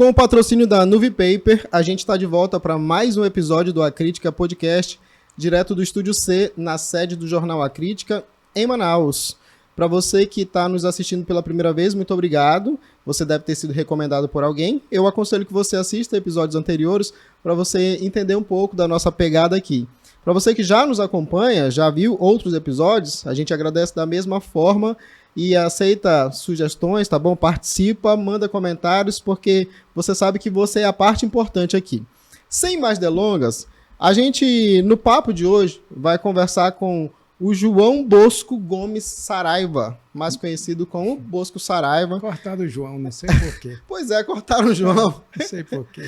Com o patrocínio da Nuvipaper, a gente está de volta para mais um episódio do A Crítica Podcast, direto do Estúdio C, na sede do jornal A Crítica, em Manaus. Para você que está nos assistindo pela primeira vez, muito obrigado. Você deve ter sido recomendado por alguém. Eu aconselho que você assista episódios anteriores para você entender um pouco da nossa pegada aqui. Para você que já nos acompanha, já viu outros episódios, a gente agradece da mesma forma e aceita sugestões, tá bom? Participa, manda comentários, porque você sabe que você é a parte importante aqui. Sem mais delongas, a gente, no papo de hoje, vai conversar com o João Bosco Gomes Saraiva, mais conhecido como Bosco Saraiva. Cortaram o João, não sei porquê. Pois é, cortaram o João. Não sei porquê.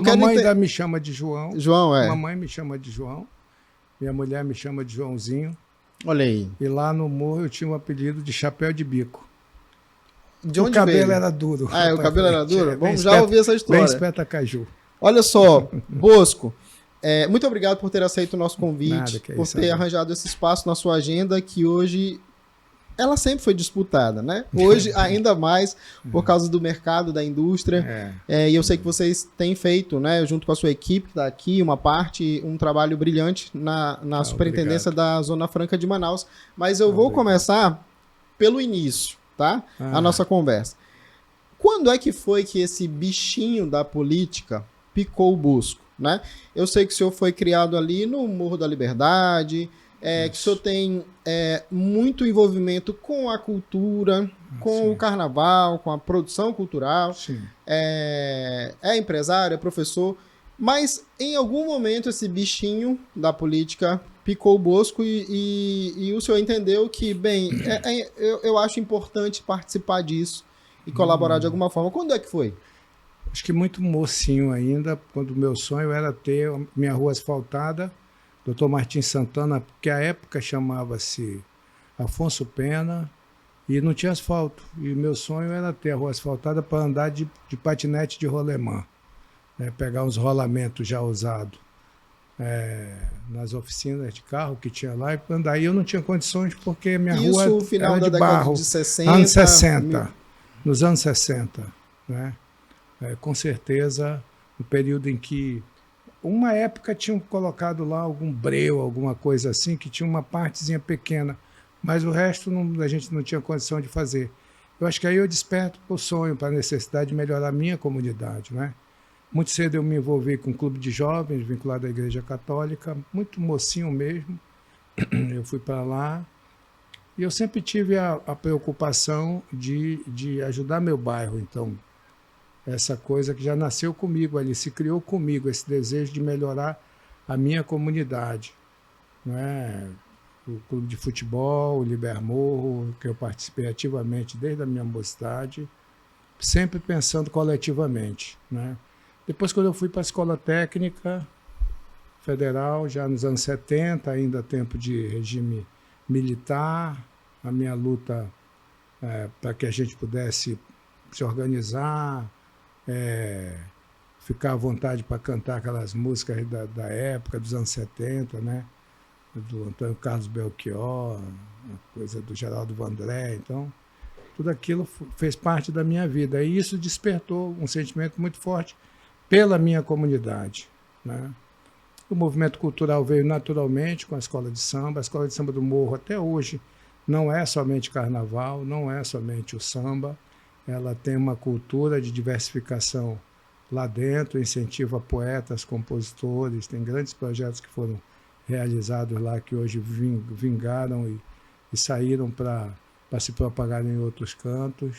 Mamãe ainda me chama de João. João, é. Mamãe me chama de João. Minha mulher me chama de Joãozinho. Olha aí. E lá no morro eu tinha um apelido de Chapéu de Bico. De onde o cabelo veio? era duro. Ah, o cabelo era duro? Vamos já ouvir essa história. Bem espetacaju. Olha só, Bosco, muito obrigado por ter aceito o nosso convite, por ter arranjado esse espaço na sua agenda, que hoje ela sempre foi disputada, né? Hoje ainda mais por causa do mercado, da indústria. E eu sei que vocês têm feito, né, junto com a sua equipe que está aqui, um trabalho brilhante na superintendência da Zona Franca de Manaus. Mas eu vou começar pelo início, tá? A nossa conversa. Quando é que foi que esse bichinho da política picou o Bosco, né? Eu sei que o senhor foi criado ali no Morro da Liberdade, que o senhor tem muito envolvimento com a cultura, com o carnaval, com a produção cultural, é empresário, é professor, mas em algum momento esse bichinho da política picou o Bosco e o senhor entendeu que, bem, eu acho importante participar disso e colaborar de alguma forma. Quando é que foi? Acho que muito mocinho ainda, quando o meu sonho era ter minha rua asfaltada, Dr. Martim Santana, porque a época chamava-se Afonso Pena e não tinha asfalto. E o meu sonho era ter a rua asfaltada para andar de patinete de rolemã, né? Pegar uns rolamentos já usados nas oficinas de carro que tinha lá e andar. E eu não tinha condições porque minha rua era de barro. De 60, anos 60, nos anos 60, né? Com certeza, no período em que uma época tinham colocado lá algum breu, alguma coisa assim, que tinha uma partezinha pequena, mas o resto a gente não tinha condição de fazer. Eu acho que aí eu desperto para o sonho, para a necessidade de melhorar a minha comunidade, né? Muito cedo eu me envolvi com um clube de jovens, vinculado à Igreja Católica, muito mocinho mesmo. Eu fui para lá e eu sempre tive a preocupação de ajudar meu bairro, então. Essa coisa que já nasceu comigo ali, se criou comigo, esse desejo de melhorar a minha comunidade. Né? O clube de futebol, o Libermorro, que eu participei ativamente desde a minha mocidade, sempre pensando coletivamente. Né? Depois, quando eu fui para a Escola Técnica Federal, já nos anos 70, ainda tempo de regime militar, a minha luta para que a gente pudesse se organizar, ficar à vontade para cantar aquelas músicas da época, dos anos 70, né? Do Antônio Carlos Belchior, a coisa do Geraldo Vandré. Então, tudo aquilo fez parte da minha vida. E isso despertou um sentimento muito forte pela minha comunidade, né? O movimento cultural veio naturalmente com a Escola de Samba. A Escola de Samba do Morro, até hoje, não é somente carnaval, não é somente o samba. Ela tem uma cultura de diversificação lá dentro, incentiva poetas, compositores, tem grandes projetos que foram realizados lá, que hoje vingaram e saíram para se propagar em outros cantos.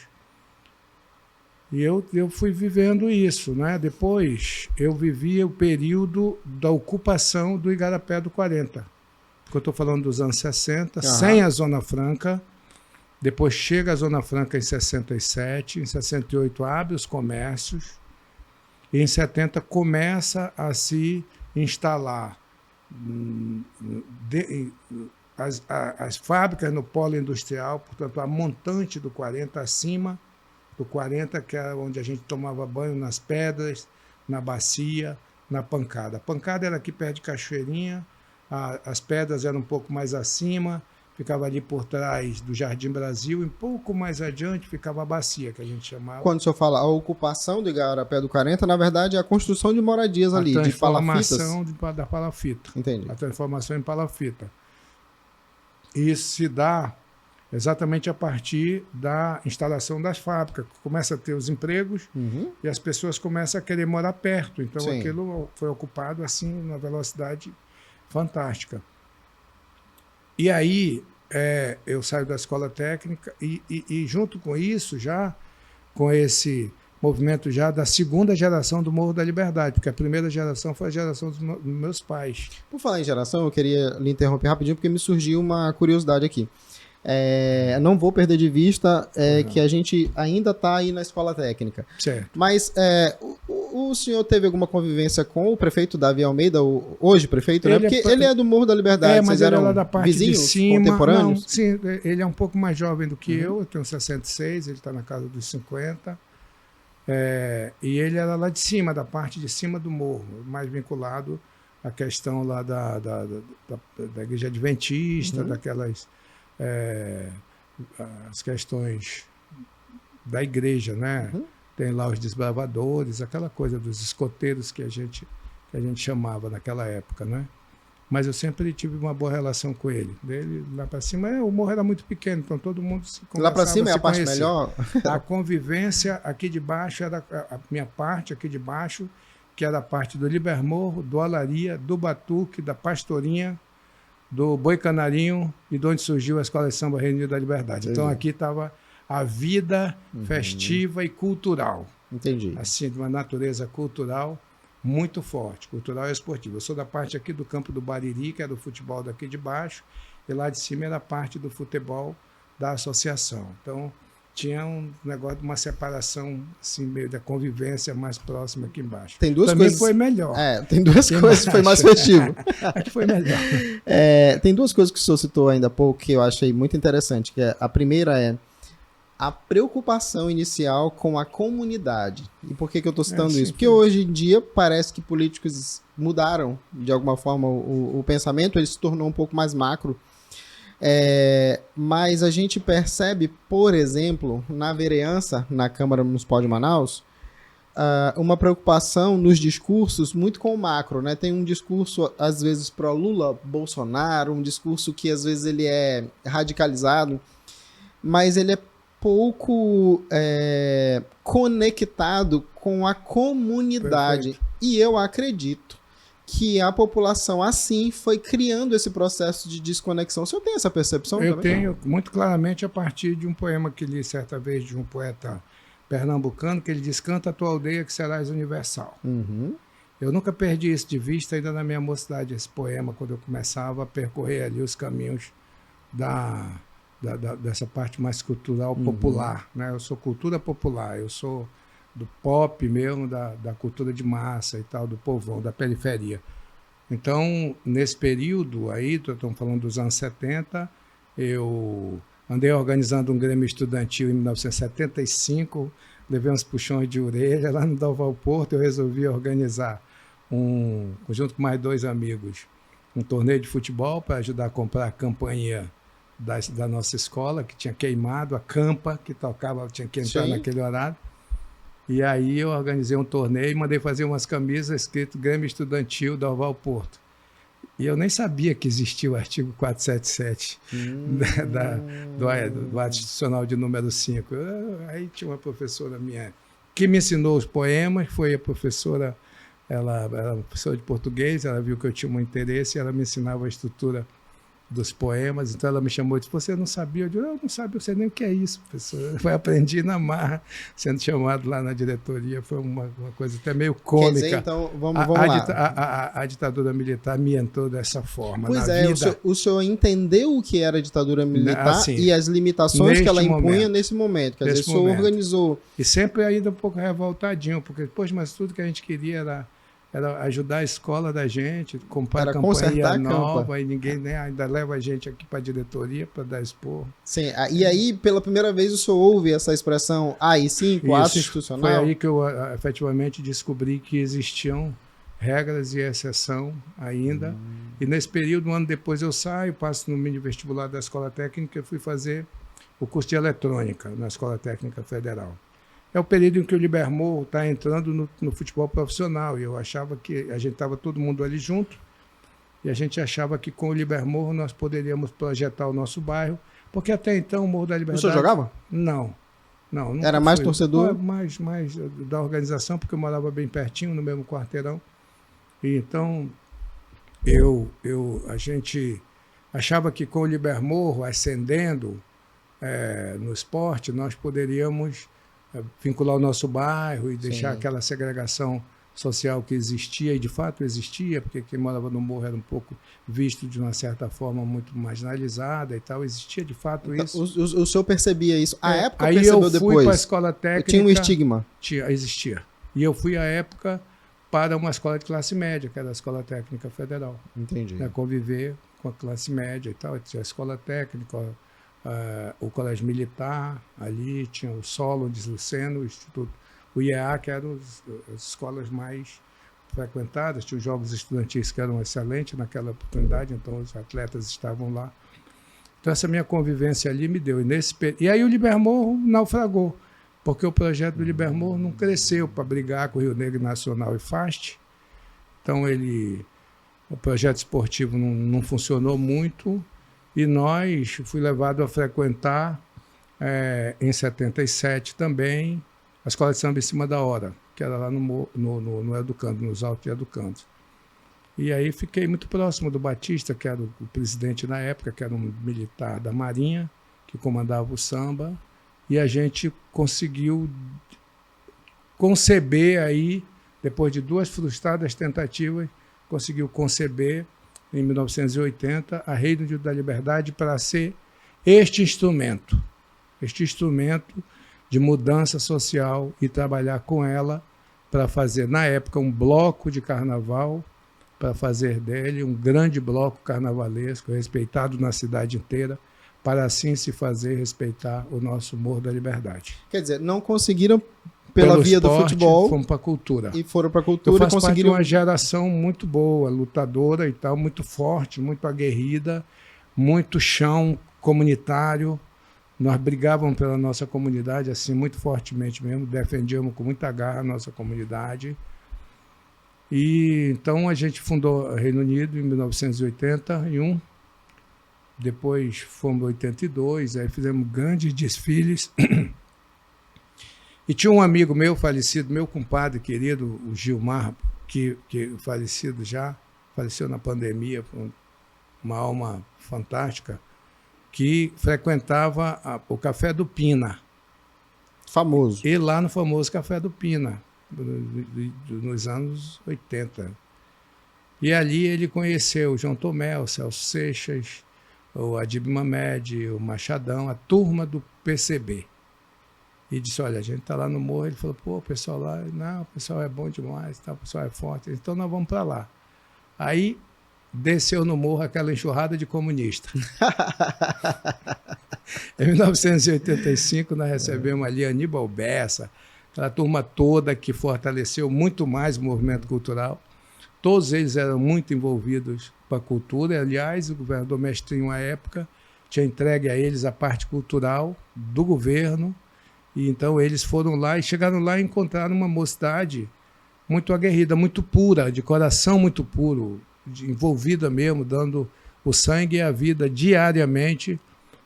E eu fui vivendo isso, né? Depois eu vivi o período da ocupação do Igarapé do 40, porque eu estou falando dos anos 60, sem a Zona Franca. Depois chega a Zona Franca em 67, em 68 abre os comércios, e em 70 começa a se instalar as fábricas no polo industrial, portanto a montante do 40 acima do 40, que era onde a gente tomava banho nas pedras, na bacia, na pancada. A pancada era aqui perto de Cachoeirinha, as pedras eram um pouco mais acima, ficava ali por trás do Jardim Brasil, e um pouco mais adiante ficava a bacia, que a gente chamava. Quando o senhor fala a ocupação do Igarapé do 40, na verdade é a construção de moradias ali, de palafitas. A transformação da palafita. Entendi. A transformação em palafita. Isso se dá exatamente a partir da instalação das fábricas. Começa a ter os empregos e as pessoas começam a querer morar perto. Então, aquilo foi ocupado assim, numa velocidade fantástica. E aí, eu saio da escola técnica e junto com isso, já com esse movimento já da segunda geração do Morro da Liberdade, porque a primeira geração foi a geração dos meus pais. Por falar em geração, eu queria lhe interromper rapidinho, porque me surgiu uma curiosidade aqui. Não vou perder de vista que a gente ainda está aí na escola técnica. Certo. Mas o senhor teve alguma convivência com o prefeito Davi Almeida, hoje prefeito, né? Porque ele é do Morro da Liberdade. Mas ele é lá da parte de cima. Contemporâneos? Não, sim, ele é um pouco mais jovem do que eu tenho 66, ele está na casa dos 50. E ele era lá de cima, da parte de cima do morro, mais vinculado à questão lá da igreja adventista, daquelas as questões da igreja, né? Tem lá os desbravadores, aquela coisa dos escoteiros que a gente chamava naquela época, né? Mas eu sempre tive uma boa relação com ele. Dele lá para cima, o morro era muito pequeno, então todo mundo se conversava. Lá para cima é a parte melhor? A convivência aqui de baixo era a minha parte aqui de baixo, que era a parte do Libermorro, do Olaria, do Batuque, da Pastorinha, do Boi Canarinho e de onde surgiu a Escola de Samba Reino da Liberdade. Então aqui estava a vida festiva e cultural. Entendi. Assim, de uma natureza cultural muito forte, cultural e esportiva. Eu sou da parte aqui do campo do Bariri, que é do futebol daqui de baixo, e lá de cima era a parte do futebol da associação. Então, tinha um negócio de uma separação, assim, meio da convivência mais próxima aqui embaixo. Tem duas Também coisas. foi melhor. Tem duas coisas que foi mais festivo. Aqui foi melhor. Tem duas coisas que o senhor citou ainda há pouco que eu achei muito interessante. Que a primeira é a preocupação inicial com a comunidade. E por que eu estou citando isso? Porque hoje em dia parece que políticos mudaram, de alguma forma, o pensamento, ele se tornou um pouco mais macro. Mas a gente percebe, por exemplo, na vereança, na Câmara Municipal de Manaus, uma preocupação nos discursos muito com o macro, né? Tem um discurso, às vezes, pró-Lula, Bolsonaro, um discurso que, às vezes, ele é radicalizado, mas ele é pouco conectado com a comunidade. Perfeito. E eu acredito que a população, assim, foi criando esse processo de desconexão. O senhor tem essa percepção? Eu tenho, muito claramente, a partir de um poema que li certa vez de um poeta pernambucano, que ele diz: canta a tua aldeia que serás universal. Eu nunca perdi isso de vista, ainda na minha mocidade, esse poema, quando eu começava a percorrer ali os caminhos dessa parte mais cultural popular, né? Eu sou cultura popular, eu sou do pop mesmo, da cultura de massa e tal, do povão, da periferia. Então, nesse período aí, estamos falando dos anos 70, eu andei organizando um grêmio estudantil em 1975, levei uns puxões de orelha lá no Dalval Porto, eu resolvi organizar junto com mais 2 amigos, um torneio de futebol para ajudar a comprar a campanha da nossa escola, que tinha queimado, a campa que tocava, tinha que entrar naquele horário. E aí eu organizei um torneio e mandei fazer umas camisas escrito Grêmio Estudantil do Dalval Porto. E eu nem sabia que existia o artigo 477 do ato institucional de número 5. Aí tinha uma professora minha que me ensinou os poemas, foi a professora, ela era professora de português, ela viu que eu tinha um interesse e ela me ensinava a estrutura dos poemas, então ela me chamou e disse: você não sabia? Eu disse: eu não sabia, eu sei nem o que é isso, professor. Eu aprendi na marra, sendo chamado lá na diretoria, foi uma coisa até meio cômica. Quer dizer, então, vamos lá. A ditadura militar me entrou dessa forma. Pois o senhor entendeu o que era a ditadura militar assim, e as limitações que ela impunha nesse momento. Quer dizer, o senhor organizou... E sempre ainda um pouco revoltadinho, porque, poxa, mas tudo que a gente queria era ajudar a escola da gente, comprar campanha nova, e ninguém ainda leva a gente aqui para a diretoria para dar expor. Sim, e aí, pela primeira vez, o senhor ouve essa expressão AI-5, ato institucional? Foi aí que eu efetivamente descobri que existiam regras e exceção ainda. E nesse período, um ano depois eu saio, passo no mini vestibular da Escola Técnica e fui fazer o curso de eletrônica na Escola Técnica Federal. É o período em que o Libermoor está entrando no futebol profissional, e eu achava que a gente estava todo mundo ali junto, e a gente achava que com o Libermoor nós poderíamos projetar o nosso bairro, porque até então o Morro da Liberdade... O senhor jogava? Não. Era mais torcedor? Mais da organização, porque eu morava bem pertinho, no mesmo quarteirão. E então, a gente achava que com o Libermoor ascendendo no esporte, nós poderíamos vincular o nosso bairro e deixar aquela segregação social que existia, e de fato existia, porque quem morava no morro era um pouco visto de uma certa forma muito marginalizada e tal, existia de fato então, isso. O senhor percebia isso? A época aí percebeu eu fui depois? Para a escola técnica. Tinha um estigma? Existia. E eu fui à época para uma escola de classe média, que era a Escola Técnica Federal. Entendi. Conviver com a classe média e tal. Tinha a escola técnica, o colégio militar, ali tinha o Solo de Luceno, o Instituto, o IEA, que eram as escolas mais frequentadas, tinha os jogos estudantis que eram excelentes naquela oportunidade, então os atletas estavam lá. Então essa minha convivência ali me deu. E aí o Libermoor naufragou, porque o projeto do Libermoor não cresceu para brigar com o Rio Negro Nacional e FAST. Então o projeto esportivo não funcionou muito, e fui levado a frequentar em 77 também a Escola de Samba em Cima da Hora, que era lá no Educando, nos Altos de Educando. E aí fiquei muito próximo do Batista, que era o presidente na época, que era um militar da Marinha, que comandava o samba, e a gente conseguiu conceber aí, depois de 2 frustradas tentativas, conseguiu conceber, em 1980, a Reino da Liberdade para ser este instrumento de mudança social, e trabalhar com ela para fazer, na época, um bloco de carnaval, para fazer dele um grande bloco carnavalesco, respeitado na cidade inteira, para assim se fazer respeitar o nosso Morro da Liberdade. Quer dizer, não conseguiram pela via esporte, do futebol. Fomos para a cultura. E foram para a cultura. Eu faço parte de uma geração muito boa, lutadora e tal, muito forte, muito aguerrida, muito chão comunitário. Nós brigávamos pela nossa comunidade, assim, muito fortemente mesmo, defendíamos com muita garra a nossa comunidade. E então a gente fundou o Reino Unido em 1981, depois fomos em 82, aí fizemos grandes desfiles. E tinha um amigo meu falecido, meu compadre querido, o Gilmar, que falecido já, faleceu na pandemia, uma alma fantástica, que frequentava o Café do Pina. Famoso. E lá no famoso Café do Pina, nos anos 80. E ali ele conheceu o João Tomé, o Celso Seixas, o Adib Mamed, o Machadão, a turma do PCB. E disse, olha, a gente está lá no morro. Ele falou, pô, o pessoal lá, não, o pessoal é bom demais, tá, o pessoal é forte, então nós vamos para lá. Aí desceu no morro aquela enxurrada de comunistas. Em 1985, nós recebemos ali Aníbal Bessa, aquela turma toda que fortaleceu muito mais o movimento cultural. Todos eles eram muito envolvidos com a cultura. Aliás, o governador Mestrinho, à época, tinha entregue a eles a parte cultural do governo. E então eles foram lá e chegaram lá e encontraram uma mocidade muito aguerrida, muito pura, de coração muito puro, envolvida mesmo, dando o sangue e a vida diariamente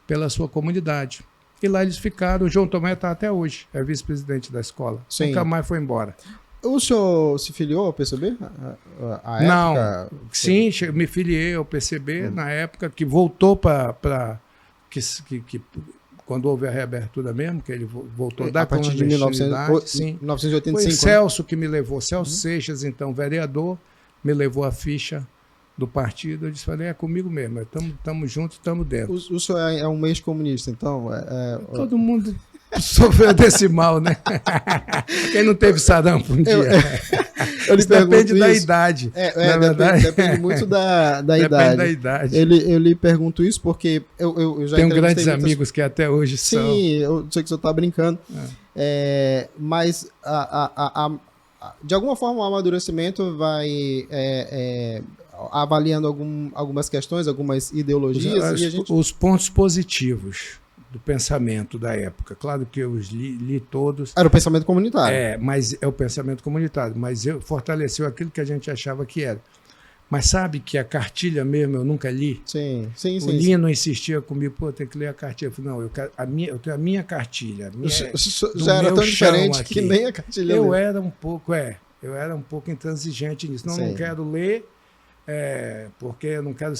pela sua comunidade. E lá eles ficaram. O João Tomé está até hoje, é vice-presidente da escola. Sim. Nunca mais foi embora. O senhor se filiou ao PCB? Não, época... sim, me filiei ao PCB na época que voltou para... Quando houve a reabertura mesmo, que ele voltou da partir de 1985. Foi Celso que me levou, Celso Seixas, então vereador, me levou a ficha do partido. Eu disse, falei, é comigo mesmo, estamos juntos, estamos dentro. O senhor é um ex-comunista, então? Todo mundo sofreu desse mal, né? Quem não teve sarampo um dia? Depende da idade. Depende muito da idade. Depende da idade. Eu lhe pergunto isso porque eu já tenho grandes amigos que até hoje são. Sim, eu sei que o senhor está brincando. Mas de alguma forma, o amadurecimento vai avaliando algumas questões, algumas ideologias. Os pontos positivos do pensamento da época. Claro que eu li todos. Era o pensamento comunitário. Mas é o pensamento comunitário. Mas fortaleceu aquilo que a gente achava que era. Mas sabe que a cartilha mesmo eu nunca li? Sim. O Lino insistia comigo, tem que ler a cartilha. Eu falei, não, eu tenho a minha cartilha. Já era tão diferente que nem a cartilha. Eu era um pouco intransigente nisso. Não quero ler, porque eu não quero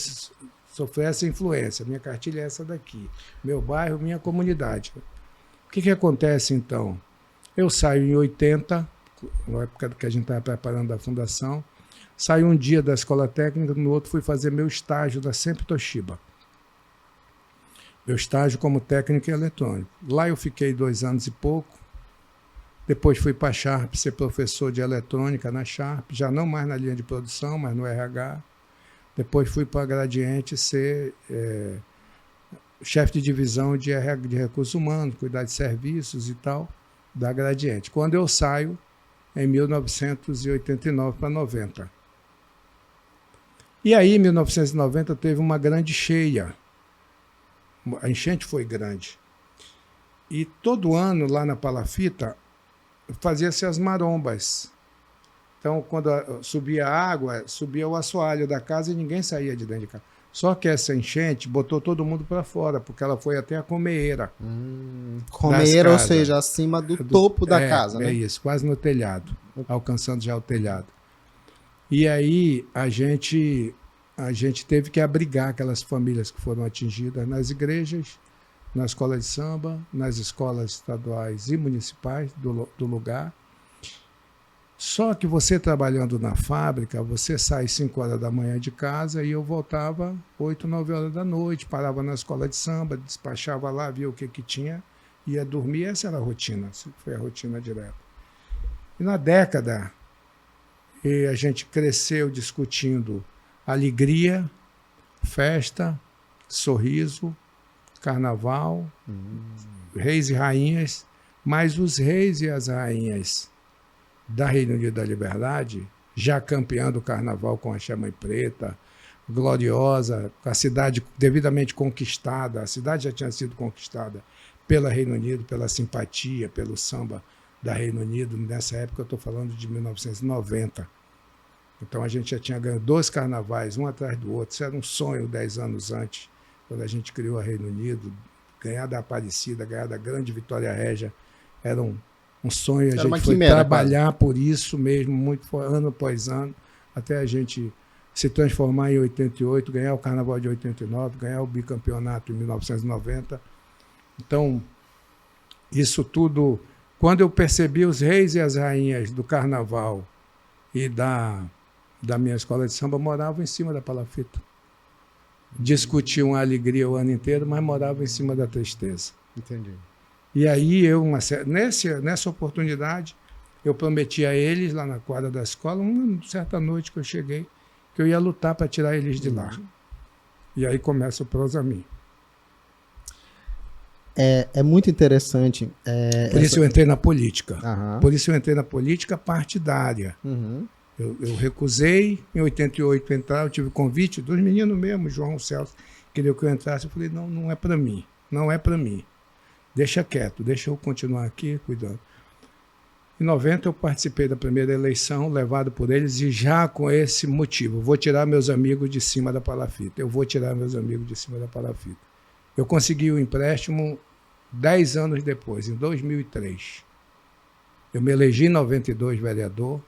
sofrer essa influência. Minha cartilha é essa daqui. Meu bairro, minha comunidade. O que acontece, então? Eu saio em 80, na época que a gente estava preparando a fundação, saí um dia da escola técnica, no outro fui fazer meu estágio da Sempre Toshiba. Meu estágio como técnico em eletrônico. Lá eu fiquei 2 anos e pouco. Depois fui para a Sharp ser professor de eletrônica na Sharp, já não mais na linha de produção, mas no RH. Depois fui para a Gradiente ser chefe de divisão de recursos humanos, cuidar de serviços e tal, da Gradiente. Quando eu saio, em 1989 para 90. E aí, em 1990, teve uma grande cheia. A enchente foi grande. E todo ano, lá na Palafita, fazia-se as marombas. Então, quando subia a água, subia o assoalho da casa e ninguém saía de dentro de casa. Só que essa enchente botou todo mundo para fora, porque ela foi até a comeira. Comeira, ou seja, acima do topo da casa, né? É isso, quase no telhado, alcançando já o telhado. E aí a gente teve que abrigar aquelas famílias que foram atingidas nas igrejas, na escola de samba, nas escolas estaduais e municipais do lugar. Só que você trabalhando na fábrica, você sai 5 horas da manhã de casa e eu voltava 8, 9 horas da noite, parava na escola de samba, despachava lá, via o que tinha, ia dormir. Essa era a rotina, foi a rotina direta. E na década, a gente cresceu discutindo alegria, festa, sorriso, carnaval, reis e rainhas, mas os reis e as rainhas da Reino Unido da Liberdade, já campeã do carnaval com a Chama Preta, gloriosa, a cidade devidamente conquistada, a cidade já tinha sido conquistada pela Reino Unido, pela simpatia, pelo samba da Reino Unido. Nessa época eu estou falando de 1990. Então a gente já tinha ganho 2 carnavais, um atrás do outro. Isso era um sonho 10 anos antes, quando a gente criou a Reino Unido. Ganhar da Aparecida, ganhar da Grande Vitória Régia, era um sonho. A gente foi trabalhar por isso mesmo, muito ano após ano, até a gente se transformar em 88, ganhar o Carnaval de 89, ganhar o bicampeonato em 1990. Então, isso tudo, quando eu percebi os reis e as rainhas do Carnaval e da minha escola de samba, moravam em cima da palafita. Discutiam a alegria o ano inteiro, mas moravam em cima da tristeza. Entendi. E aí, nessa oportunidade, eu prometi a eles, lá na quadra da escola, uma certa noite que eu cheguei, que eu ia lutar para tirar eles de lá. E aí começa o Prosamin. É muito interessante. Por isso eu entrei na política. Uhum. Por isso eu entrei na política partidária. Uhum. Eu recusei, em 88 entrar, eu tive convite dos meninos mesmo, João Celso, queria que eu entrasse. Eu falei, não é para mim, não é para mim. Deixa quieto, deixa eu continuar aqui cuidando. Em 90 eu participei da primeira eleição, levado por eles, e já com esse motivo, vou tirar meus amigos de cima da palafita. Eu vou tirar meus amigos de cima da palafita. Eu consegui o empréstimo 10 anos depois, em 2003. Eu me elegi em 92 vereador,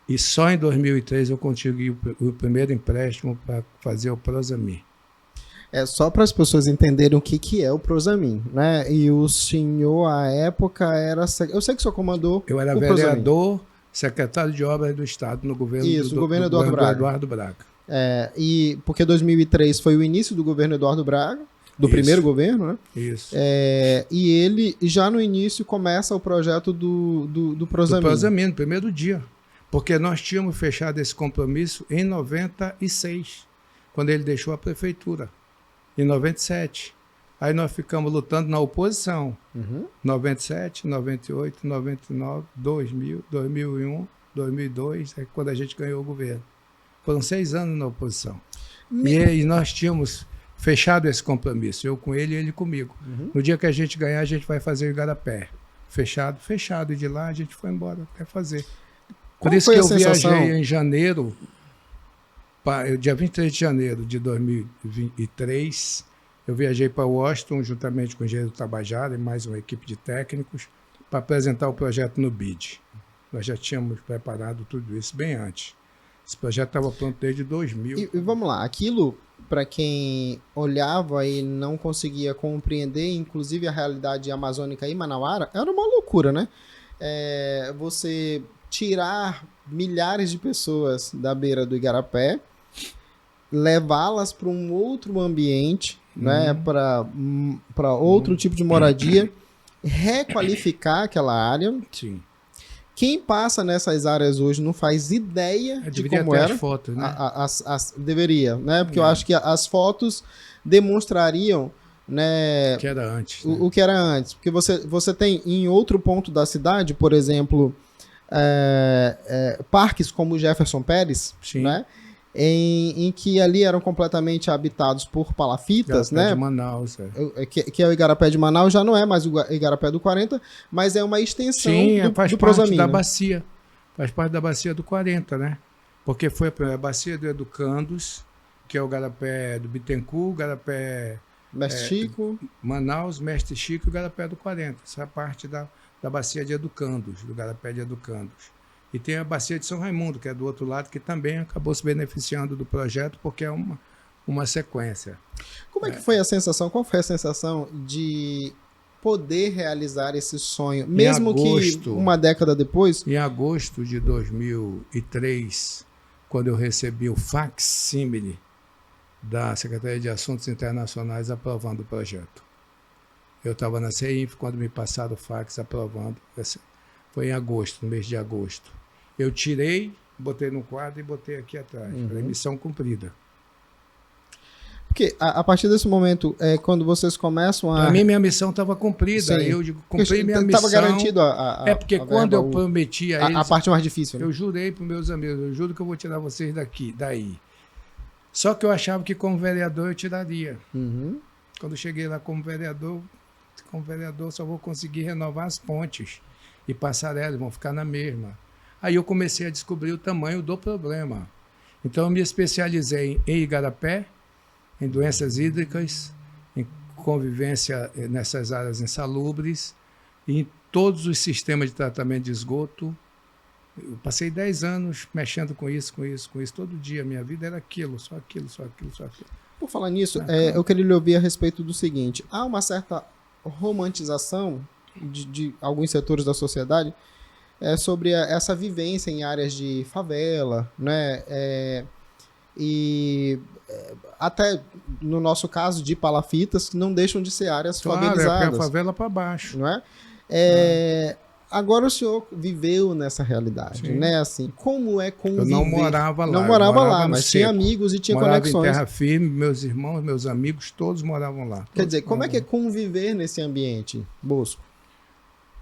e só em 2003 eu consegui o primeiro empréstimo para fazer o Prosamin. Só para as pessoas entenderem o que é o Prosamin, né? E o senhor, à época, era... Eu sei que o senhor comandou. Eu era vereador, secretário de obras do Estado no governo do governo Eduardo Braga. E porque 2003 foi o início do governo Eduardo Braga, do primeiro governo, né? Isso. E ele, já no início, começa o projeto do Prosamin. Do Prosamin, no primeiro dia. Porque nós tínhamos fechado esse compromisso em 96, quando ele deixou a prefeitura. Em 97. Aí nós ficamos lutando na oposição. 97, 98, 99, 2000, 2001, 2002, é quando a gente ganhou o governo. Foram 6 anos na oposição. E nós tínhamos fechado esse compromisso, eu com ele e ele comigo. No dia que a gente ganhar, a gente vai fazer o Igarapé. Fechado. E de lá a gente foi embora até fazer. Por isso que eu viajei em janeiro, dia 23 de janeiro de 2023, eu viajei para Washington, juntamente com o engenheiro Tabajara e mais uma equipe de técnicos, para apresentar o projeto no BID. Nós já tínhamos preparado tudo isso bem antes. Esse projeto estava pronto desde 2000. E vamos lá, aquilo, para quem olhava e não conseguia compreender, inclusive a realidade amazônica em Manauara, era uma loucura, né? Você tirar milhares de pessoas da beira do Igarapé, levá-las para um outro ambiente, né, para outro tipo de moradia, requalificar aquela área. Sim. Quem passa nessas áreas hoje não faz ideia de como era. As fotos, né? Deveria, né? Porque eu acho que as fotos demonstrariam, né, o que era antes. Né? O que era antes. Porque você tem em outro ponto da cidade, por exemplo, parques como o Jefferson Pérez, né? Em que ali eram completamente habitados por palafitas, Igarapé né? de Manaus, que é o Igarapé de Manaus, já não é mais o Igarapé do 40, mas é uma extensão faz do parte Prosamin, da né? bacia. Faz parte da bacia do 40, né? Porque foi a primeira bacia do Educandos, que é o Igarapé do Bittencourt, o Igarapé Mestre Chico, Manaus, Mestre Chico e o Igarapé do 40. Essa é a parte da bacia de Educandos, do Igarapé de Educandos. E tem a bacia de São Raimundo, que é do outro lado, que também acabou se beneficiando do projeto, porque é uma sequência. Como é que foi a sensação? Qual foi a sensação de poder realizar esse sonho, mesmo que uma década depois? Em agosto de 2003, quando eu recebi o fac-símile da Secretaria de Assuntos Internacionais aprovando o projeto. Eu estava na CEINF quando me passaram o fax aprovando. Foi em agosto, no mês de agosto. Eu tirei, botei no quadro e botei aqui atrás. Falei, missão cumprida. Porque a partir desse momento, quando vocês começam a... Para mim, minha missão estava cumprida. Sim. Eu digo, cumpri minha missão. Estava garantido porque quando eu prometi a eles... A parte mais difícil. Né? Eu jurei para os meus amigos, eu juro que eu vou tirar vocês daí. Só que eu achava que como vereador eu tiraria. Quando eu cheguei lá como vereador só vou conseguir renovar as pontes. E passarelas vão ficar na mesma. Aí eu comecei a descobrir o tamanho do problema. Então eu me especializei em Igarapé, em doenças hídricas, em convivência nessas áreas insalubres, e em todos os sistemas de tratamento de esgoto. Eu passei 10 anos mexendo com isso. Todo dia a minha vida era aquilo, só aquilo. Por falar nisso, eu queria lhe ouvir a respeito do seguinte. Há uma certa romantização de alguns setores da sociedade sobre essa vivência em áreas de favela, né? Até no nosso caso de palafitas, que não deixam de ser áreas favelizadas. É a favela para baixo. Não é? Agora o senhor viveu nessa realidade, Sim. né? Assim, como é conviver? Eu não morava lá. Não morava lá, mas tinha amigos e tinha conexões. Morava em terra firme, meus irmãos, meus amigos, todos moravam lá. Quer dizer, como é que é conviver nesse ambiente, Bosco?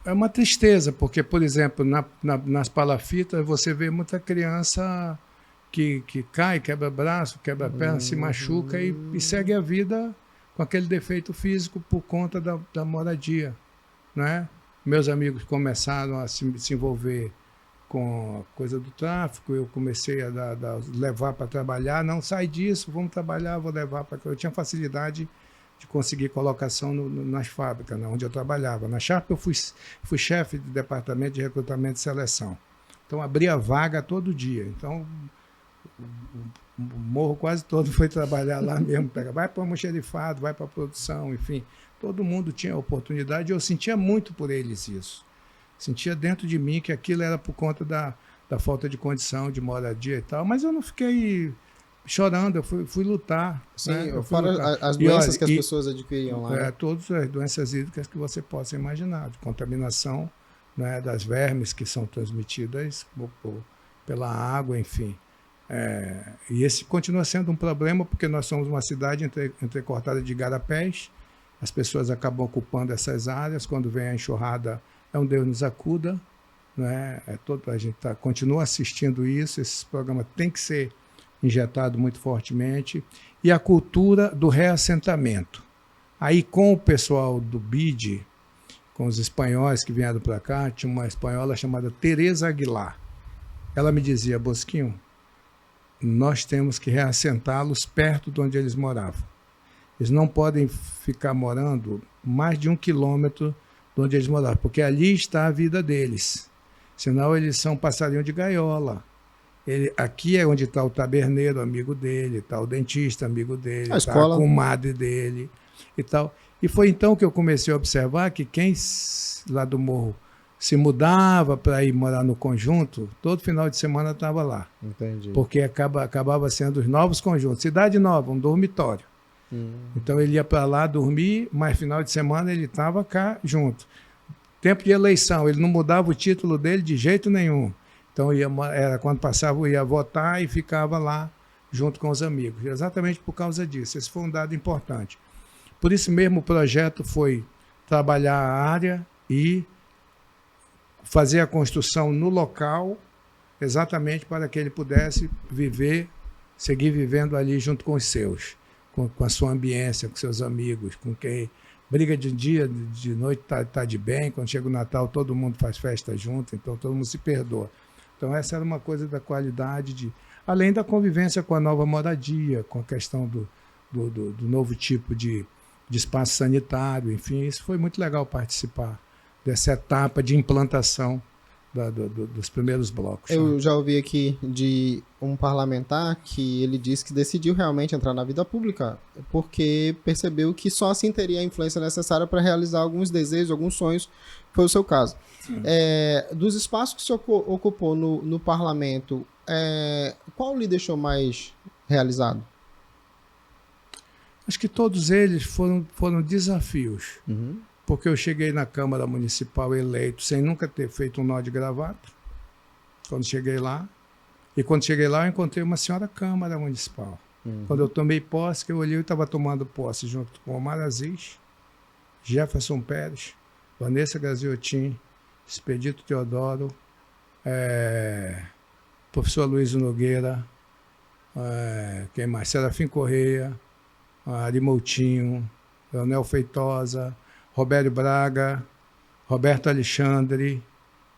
É uma tristeza, porque, por exemplo, nas palafitas você vê muita criança que cai, quebra braço, quebra perna, se machuca e segue a vida com aquele defeito físico por conta da moradia, né? Meus amigos começaram a se envolver com a coisa do tráfico, eu comecei a levar para trabalhar, não sai disso, vamos trabalhar, vou levar para... Eu tinha facilidade de conseguir colocação nas fábricas, né, onde eu trabalhava. Na Sharp eu fui chefe de departamento de recrutamento e seleção. Então abria vaga todo dia. Então o morro quase todo foi trabalhar lá mesmo. Vai para o almoxerifado, vai para a produção, enfim. Todo mundo tinha oportunidade e eu sentia muito por eles isso. Sentia dentro de mim que aquilo era por conta da falta de condição, de moradia e tal. Mas eu não fiquei chorando, eu fui lutar. Sim, né? fora as doenças que as pessoas adquiriam lá. Né? Todas as doenças hídricas que você possa imaginar, de contaminação, né, das vermes que são transmitidas pela água, enfim. E esse continua sendo um problema porque nós somos uma cidade entrecortada de igarapés as pessoas acabam ocupando essas áreas. Quando vem a enxurrada, é um Deus nos acuda, né? A gente continua assistindo isso. Esse programa tem que ser injetado muito fortemente. E a cultura do reassentamento. Aí, com o pessoal do BID, com os espanhóis que vieram para cá, tinha uma espanhola chamada Teresa Aguilar. Ela me dizia: Bosquinho, nós temos que reassentá-los perto de onde eles moravam. Eles não podem ficar morando mais de 1 quilômetro de onde eles moravam, porque ali está a vida deles. Senão eles são passarinho de gaiola. Aqui é onde está o taberneiro, amigo dele, está o dentista, amigo dele, está a comadre dele e tal. E foi então que eu comecei a observar que quem lá do morro se mudava para ir morar no conjunto, todo final de semana estava lá. Entendi. Porque acabava sendo os novos conjuntos. Cidade nova, um dormitório. Então ele ia para lá dormir, mas final de semana ele estava cá junto. Tempo de eleição, ele não mudava o título dele de jeito nenhum. Então era quando passava, ia votar e ficava lá junto com os amigos. Exatamente por causa disso. Esse foi um dado importante. Por isso mesmo o projeto foi trabalhar a área e fazer a construção no local, exatamente para que ele pudesse seguir vivendo ali junto com os seus, com a sua ambiência, com seus amigos, com quem briga de dia, de noite tá de bem, quando chega o Natal todo mundo faz festa junto, então todo mundo se perdoa. Então essa era uma coisa da qualidade, além da convivência com a nova moradia, com a questão do novo tipo de espaço sanitário, enfim, isso foi muito legal participar dessa etapa de implantação dos primeiros blocos. Eu já ouvi aqui de um parlamentar que ele disse que decidiu realmente entrar na vida pública porque percebeu que só assim teria a influência necessária para realizar alguns desejos, alguns sonhos, foi o seu caso. Dos espaços que você ocupou no parlamento, qual lhe deixou mais realizado? Acho que todos eles foram desafios. Porque eu cheguei na Câmara Municipal eleito sem nunca ter feito um nó de gravata, quando cheguei lá. E quando cheguei lá, eu encontrei uma senhora Câmara Municipal. Quando eu tomei posse, que eu olhei, eu estava tomando posse junto com Omar Aziz, Jefferson Pérez, Vanessa Graziotin, Expedito Teodoro, professor Luiz Nogueira, quem mais? Serafim Correia, Ari Moutinho, Leonel Feitosa, Robério Braga, Roberto Alexandre,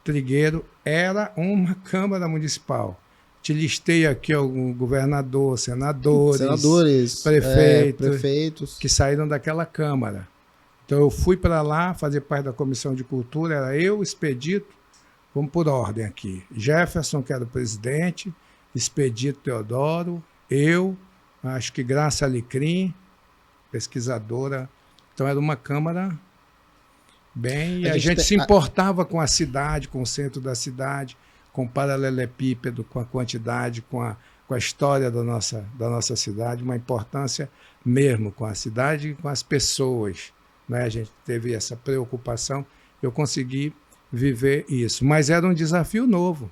Trigueiro. Era uma Câmara Municipal. Te listei aqui algum governador, senadores, prefeitos que saíram daquela Câmara. Então eu fui para lá fazer parte da Comissão de Cultura, era eu, Expedito, vamos por ordem aqui. Jefferson, que era o presidente, Expedito Teodoro, eu, acho que Graça Alecrim, pesquisadora. Então era uma Câmara bem... A gente se importava com a cidade, com o centro da cidade, com o paralelepípedo, com a quantidade, com a história da nossa cidade, uma importância mesmo com a cidade e com as pessoas. Né? A gente teve essa preocupação, eu consegui viver isso. Mas era um desafio novo.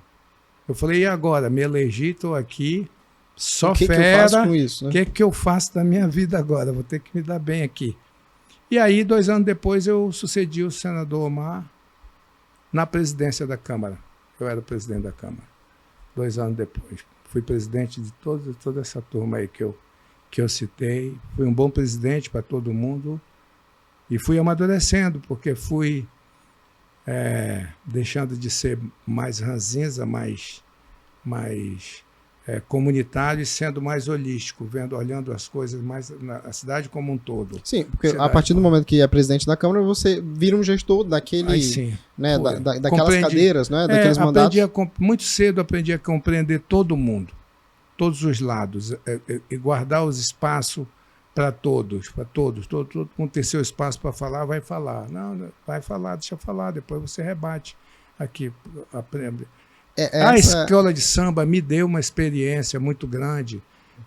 Eu falei, e agora? Me elegi, estou aqui, só fera. O que eu faço com isso? O que eu faço da minha vida agora? Vou ter que me dar bem aqui. E aí, 2 anos depois, eu sucedi o senador Omar na presidência da Câmara. Eu era o presidente da Câmara. 2 anos depois. Fui presidente de toda essa turma aí que eu citei. Fui um bom presidente para todo mundo. E fui amadurecendo, porque fui deixando de ser mais ranzinza, mais comunitário e sendo mais holístico, olhando as coisas mais a cidade como um todo. Sim, porque a partir do momento que é presidente da Câmara, você vira um gestor daquele, aí, sim, né, daquelas cadeiras, né, daqueles mandatos. Muito cedo aprendi a compreender todo mundo, todos os lados, e guardar os espaços para todos, todo mundo tem seu espaço para falar, vai falar. Não, vai falar, deixa eu falar, depois você rebate aqui, aprende. A escola de samba me deu uma experiência muito grande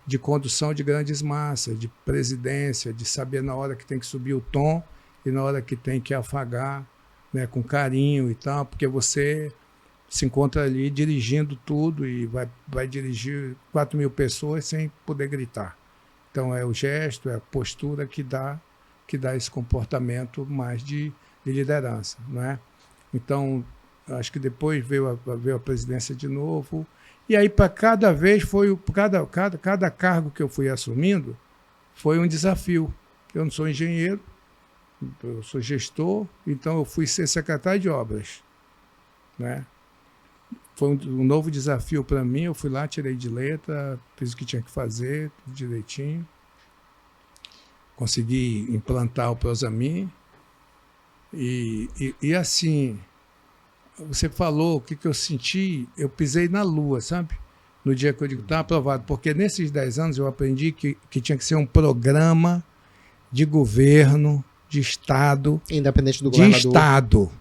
de condução de grandes massas, de presidência, de saber na hora que tem que subir o tom e na hora que tem que afagar, né, com carinho e tal, porque você se encontra ali dirigindo tudo e vai dirigir 4.000 pessoas sem poder gritar. Então é o gesto, é a postura que dá que dá esse comportamento mais de liderança, não é? Então, acho que depois veio a presidência de novo, e aí para cada vez cada cargo que eu fui assumindo foi um desafio. Eu não sou engenheiro, eu sou gestor, então eu fui ser secretário de obras, né? Foi um novo desafio para mim. Eu fui lá, tirei de letra, fiz o que tinha que fazer, tudo direitinho. Consegui implantar o Prosamin. E assim, você falou o que eu senti, eu pisei na lua, sabe? No dia que eu digo, está aprovado. Porque nesses 10 anos eu aprendi que tinha que ser um programa de governo, de Estado. Independente do governador. De Estado.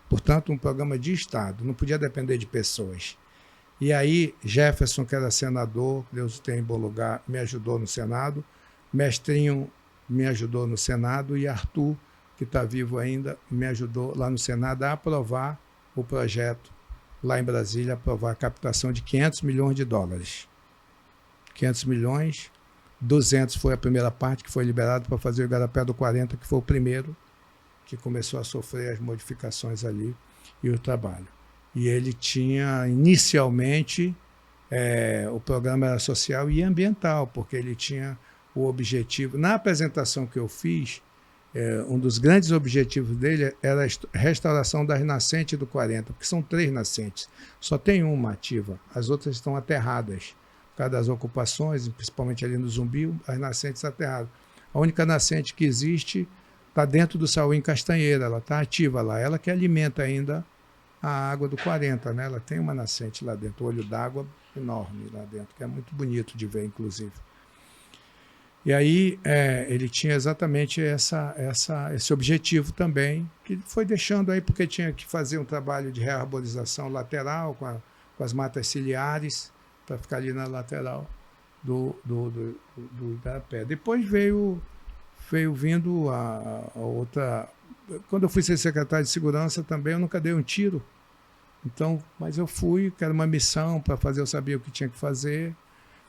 Portanto, um programa de Estado, não podia depender de pessoas. E aí, Jefferson, que era senador, Deus o tenha em bom lugar, me ajudou no Senado, Mestrinho me ajudou no Senado e Arthur, que está vivo ainda, me ajudou lá no Senado a aprovar o projeto, lá em Brasília, aprovar a captação de 500 milhões de dólares. 500 milhões, 200 foi a primeira parte, que foi liberado para fazer o Igarapé do 40, que foi o primeiro, que começou a sofrer as modificações ali e o trabalho. E ele tinha, inicialmente, o programa era social e ambiental, porque ele tinha o objetivo... Na apresentação que eu fiz, um dos grandes objetivos dele era a restauração das nascentes do 40, porque são 3 nascentes, só tem uma ativa, as outras estão aterradas, por causa das ocupações, principalmente ali no Zumbi, as nascentes aterradas. A única nascente que existe está dentro do Sauim Castanheira, ela está ativa lá, ela que alimenta ainda a água do 40, né? Ela tem uma nascente lá dentro, olho d'água enorme lá dentro, que é muito bonito de ver, inclusive. E aí ele tinha exatamente esse objetivo também, que foi deixando aí, porque tinha que fazer um trabalho de rearborização lateral com as matas ciliares, para ficar ali na lateral do Igarapé. Depois veio vindo a outra... Quando eu fui ser secretário de segurança também, eu nunca dei um tiro. Então, mas eu fui, que era uma missão para fazer, eu sabia o que tinha que fazer.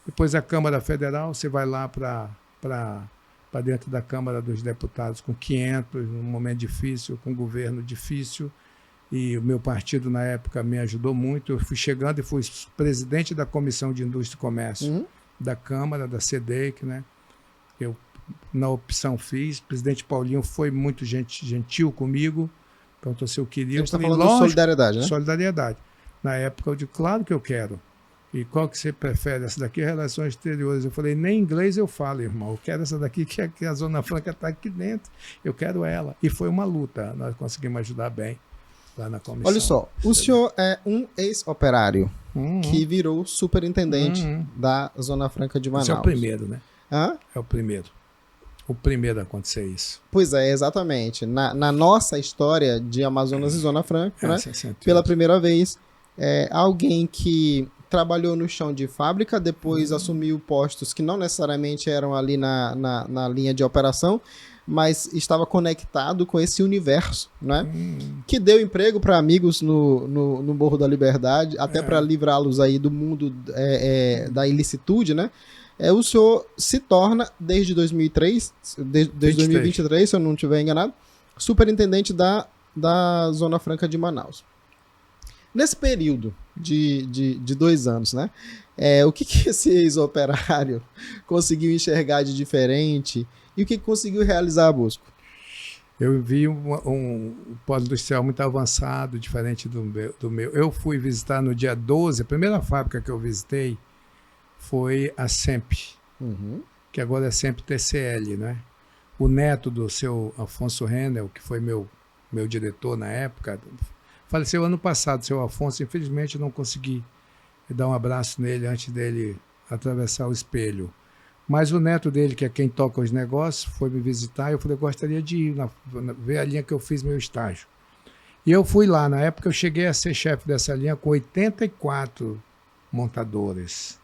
Depois a Câmara Federal, você vai lá para dentro da Câmara dos Deputados com 500, num momento difícil, com um governo difícil. E o meu partido, na época, me ajudou muito. Eu fui chegando e fui presidente da Comissão de Indústria e Comércio da Câmara, da SEDEIC, né? Eu, na opção, fiz. O presidente Paulinho foi muito gentil comigo, perguntou se eu queria. A gente está falando de solidariedade, né? Solidariedade. Na época eu disse, claro que eu quero. E qual que você prefere? Essa daqui é Relações Exteriores. Eu falei, nem inglês eu falo, irmão. Eu quero essa daqui, que a Zona Franca está aqui dentro. Eu quero ela. E foi uma luta. Nós conseguimos ajudar bem lá na comissão. Olha só, o senhor é um ex-operário que virou superintendente da Zona Franca de Manaus. Esse é o primeiro, né? Hã? É o primeiro. O primeiro a acontecer isso. Pois é, exatamente. Na nossa história de Amazonas e Zona Franca, né? Pela primeira vez, alguém que trabalhou no chão de fábrica, depois assumiu postos que não necessariamente eram ali na linha de operação, mas estava conectado com esse universo, né? Que deu emprego para amigos no Morro da Liberdade, até para livrá-los aí do mundo da ilicitude, né? O senhor se torna, desde 2003, desde 2023, se eu não estiver enganado, superintendente da Zona Franca de Manaus. Nesse período de 2 anos, né? O que esse ex-operário conseguiu enxergar de diferente e o que conseguiu realizar, Bosco? Eu vi um polo industrial muito avançado, diferente do meu. Eu fui visitar no dia 12, a primeira fábrica que eu visitei foi a SEMP, que agora é SEMP TCL, né? O neto do seu Afonso Renel, que foi meu diretor na época, faleceu ano passado, seu Afonso. Infelizmente não consegui dar um abraço nele antes dele atravessar o espelho. Mas o neto dele, que é quem toca os negócios, foi me visitar e eu falei, gostaria de ir ver a linha que eu fiz meu estágio. E eu fui lá, na época eu cheguei a ser chefe dessa linha com 84 montadores.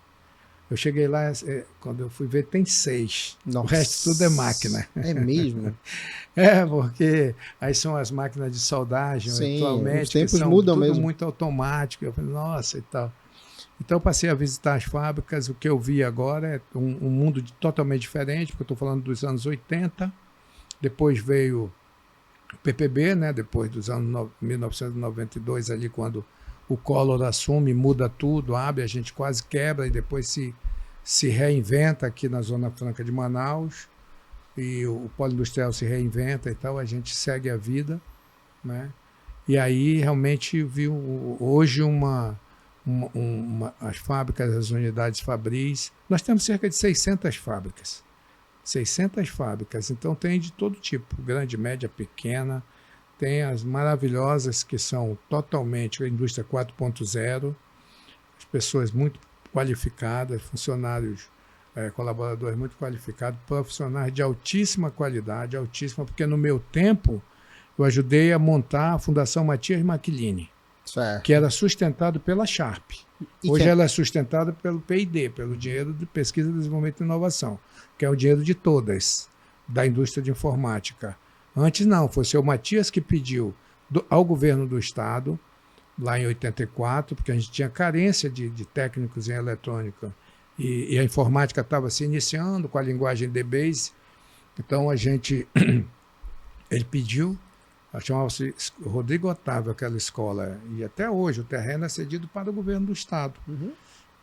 Eu cheguei lá, quando eu fui ver, tem 6. Nossa. O resto tudo é máquina. É mesmo? Porque aí são as máquinas de soldagem, sim, atualmente, os tempos que são mudam tudo mesmo. muito automático. Eu falei, nossa, e tal. Então eu passei a visitar as fábricas. O que eu vi agora é um mundo totalmente diferente, porque eu estou falando dos anos 80. Depois veio o PPB, né? Depois dos anos 1992, ali, quando o Collor assume, muda tudo, abre, a gente quase quebra e depois se reinventa aqui na Zona Franca de Manaus. E o polo industrial se reinventa e tal, a gente segue a vida, né? E aí realmente viu hoje as fábricas, as unidades fabris, nós temos cerca de 600 fábricas. 600 fábricas, então tem de todo tipo, grande, média, pequena, tem as maravilhosas que são totalmente a indústria 4.0, as pessoas muito qualificadas, funcionários, colaboradores muito qualificados, profissionais de altíssima qualidade, porque no meu tempo eu ajudei a montar a Fundação Matias Maquilini, que era sustentado pela Sharp. Hoje ela é sustentada pelo PID, pelo Dinheiro de Pesquisa, Desenvolvimento e Inovação, que é o dinheiro de todas, da indústria de informática. Antes não, foi o seu Matias que pediu ao governo do Estado, lá em 84, porque a gente tinha carência de técnicos em eletrônica, e a informática estava se iniciando com a linguagem DBase, então ele pediu, chamava-se Rodrigo Otávio, aquela escola, e até hoje o terreno é cedido para o governo do Estado. Uhum.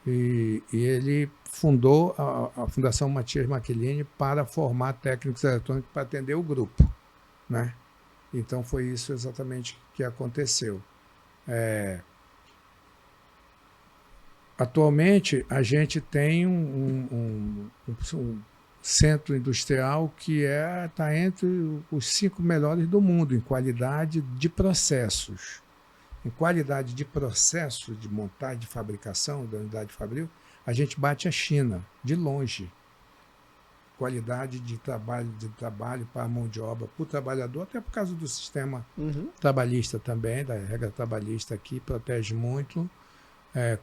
E ele fundou a Fundação Matias Maquilini para formar técnicos eletrônicos para atender o grupo, né? Então foi isso exatamente que aconteceu. Atualmente a gente tem um centro industrial que está entre os 5 melhores do mundo em qualidade de processos. Em qualidade de processo de montagem, de fabricação da unidade fabril, a gente bate a China, de longe. Qualidade de trabalho para a mão de obra, para o trabalhador, até por causa do sistema trabalhista também, da regra trabalhista aqui, protege muito,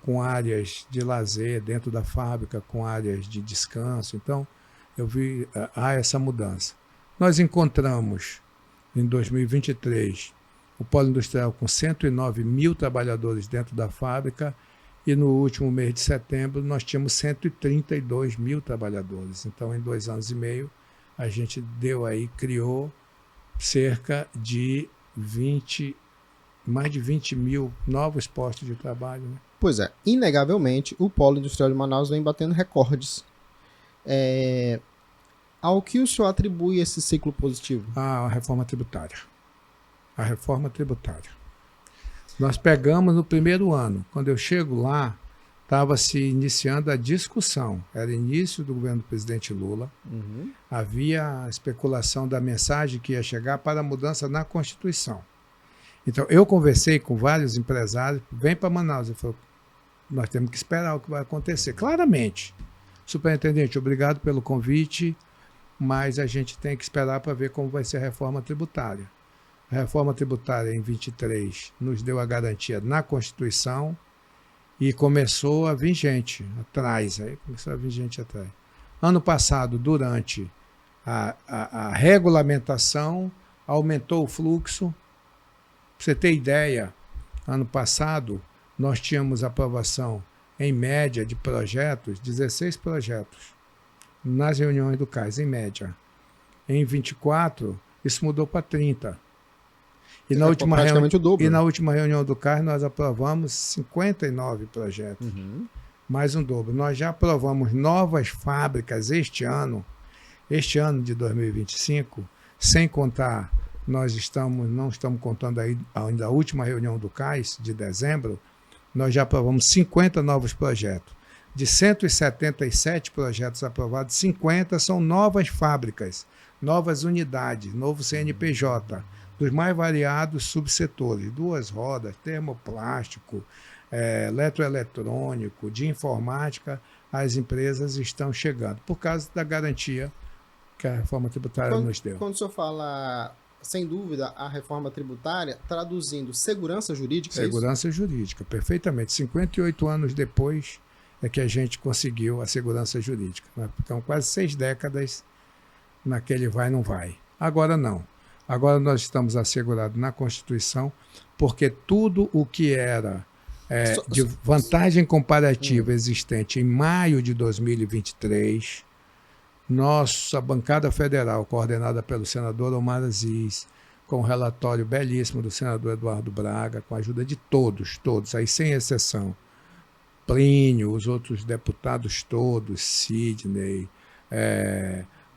com áreas de lazer dentro da fábrica, com áreas de descanso. Então, eu vi, há essa mudança. Nós encontramos, em 2023, o polo industrial com 109 mil trabalhadores dentro da fábrica e no último mês de setembro nós tínhamos 132 mil trabalhadores. Então, em 2 anos e meio, a gente criou cerca de mais de 20 mil novos postos de trabalho. Né? Pois é, inegavelmente, o polo industrial de Manaus vem batendo recordes. Ao que o senhor atribui esse ciclo positivo? A reforma tributária. A reforma tributária. Nós pegamos no primeiro ano. Quando eu chego lá, estava se iniciando a discussão. Era início do governo do presidente Lula. Uhum. Havia a especulação da mensagem que ia chegar para a mudança na Constituição. Então, eu conversei com vários empresários, vem para Manaus. Eu falei, nós temos que esperar o que vai acontecer. Claramente. Superintendente, obrigado pelo convite, mas a gente tem que esperar para ver como vai ser a reforma tributária. A reforma tributária em 23 nos deu a garantia na Constituição e começou a vir gente atrás. Ano passado, durante a regulamentação, aumentou o fluxo. Para você ter ideia, ano passado nós tínhamos aprovação, em média, de projetos, 16 projetos, nas reuniões do CAIS, em média. Em 24, isso mudou para 30. E na última reunião do CAIS, nós aprovamos 59 projetos. Uhum. Mais um dobro. Nós já aprovamos novas fábricas este ano de 2025, sem contar, não estamos contando ainda a última reunião do CAIS, de dezembro, nós já aprovamos 50 novos projetos. De 177 projetos aprovados, 50 são novas fábricas, novas unidades, novo CNPJ, dos mais variados subsetores, 2 rodas, termoplástico, eletroeletrônico, de informática, as empresas estão chegando, por causa da garantia que a reforma tributária nos deu. Quando o senhor fala, sem dúvida, a reforma tributária, traduzindo segurança jurídica? Segurança jurídica, perfeitamente. 58 anos depois é que a gente conseguiu a segurança jurídica. Então, quase 6 décadas naquele vai, não vai. Agora não. Agora nós estamos assegurados na Constituição, porque tudo o que era de vantagem comparativa existente em maio de 2023, nossa bancada federal, coordenada pelo senador Omar Aziz, com um relatório belíssimo do senador Eduardo Braga, com a ajuda de todos, aí sem exceção, Plínio, os outros deputados todos, Sidney,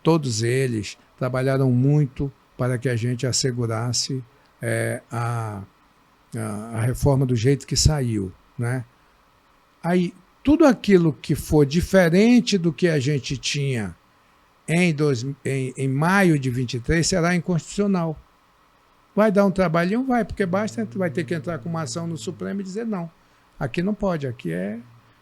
todos eles trabalharam muito para que a gente assegurasse a reforma do jeito que saiu, né? Aí, tudo aquilo que for diferente do que a gente tinha em maio de 23 será inconstitucional. Vai dar um trabalhinho? Vai, porque vai ter que entrar com uma ação no Supremo e dizer não. Aqui não pode, aqui é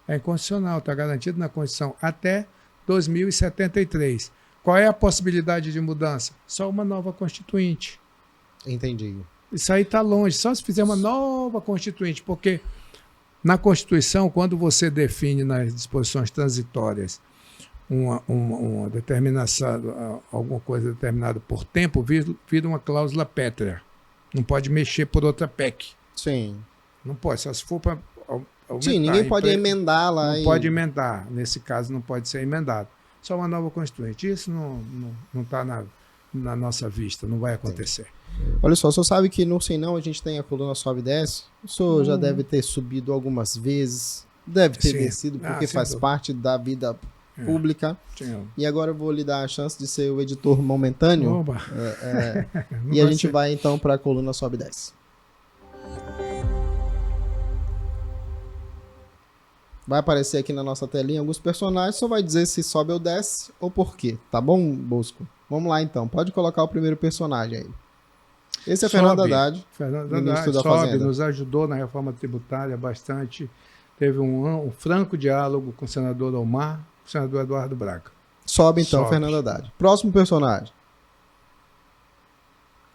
inconstitucional, está garantido na Constituição até 2073. Qual é a possibilidade de mudança? Só uma nova Constituinte. Entendi. Isso aí está longe, só se fizer uma nova Constituinte, porque na Constituição, quando você define nas disposições transitórias uma determinação, alguma coisa determinada por tempo, vira uma cláusula pétrea. Não pode mexer por outra PEC. Sim. Não pode, só se for para aumentar. Sim, ninguém pode emendar lá. Não pode emendar. Nesse caso, não pode ser emendado. Só uma nova Constituinte. Isso não está na nossa vista, não vai acontecer. Olha só, o senhor sabe que no Sem Não a gente tem a coluna Sobe e Desce. O senhor já deve ter subido algumas vezes, deve ter descido, porque faz parte da vida pública. E agora eu vou lhe dar a chance de ser o editor momentâneo. E a gente vai então para a coluna Sobe e Desce. Vai aparecer aqui na nossa telinha alguns personagens, só vai dizer se sobe ou desce ou por quê. Tá bom, Bosco? Vamos lá então, pode colocar o primeiro personagem aí. Esse é Fernando Haddad, ministro da Fazenda. Nos ajudou na reforma tributária bastante. Teve um franco diálogo com o senador Omar, o senador Eduardo Braga. Sobe então, Fernando Haddad. Próximo personagem.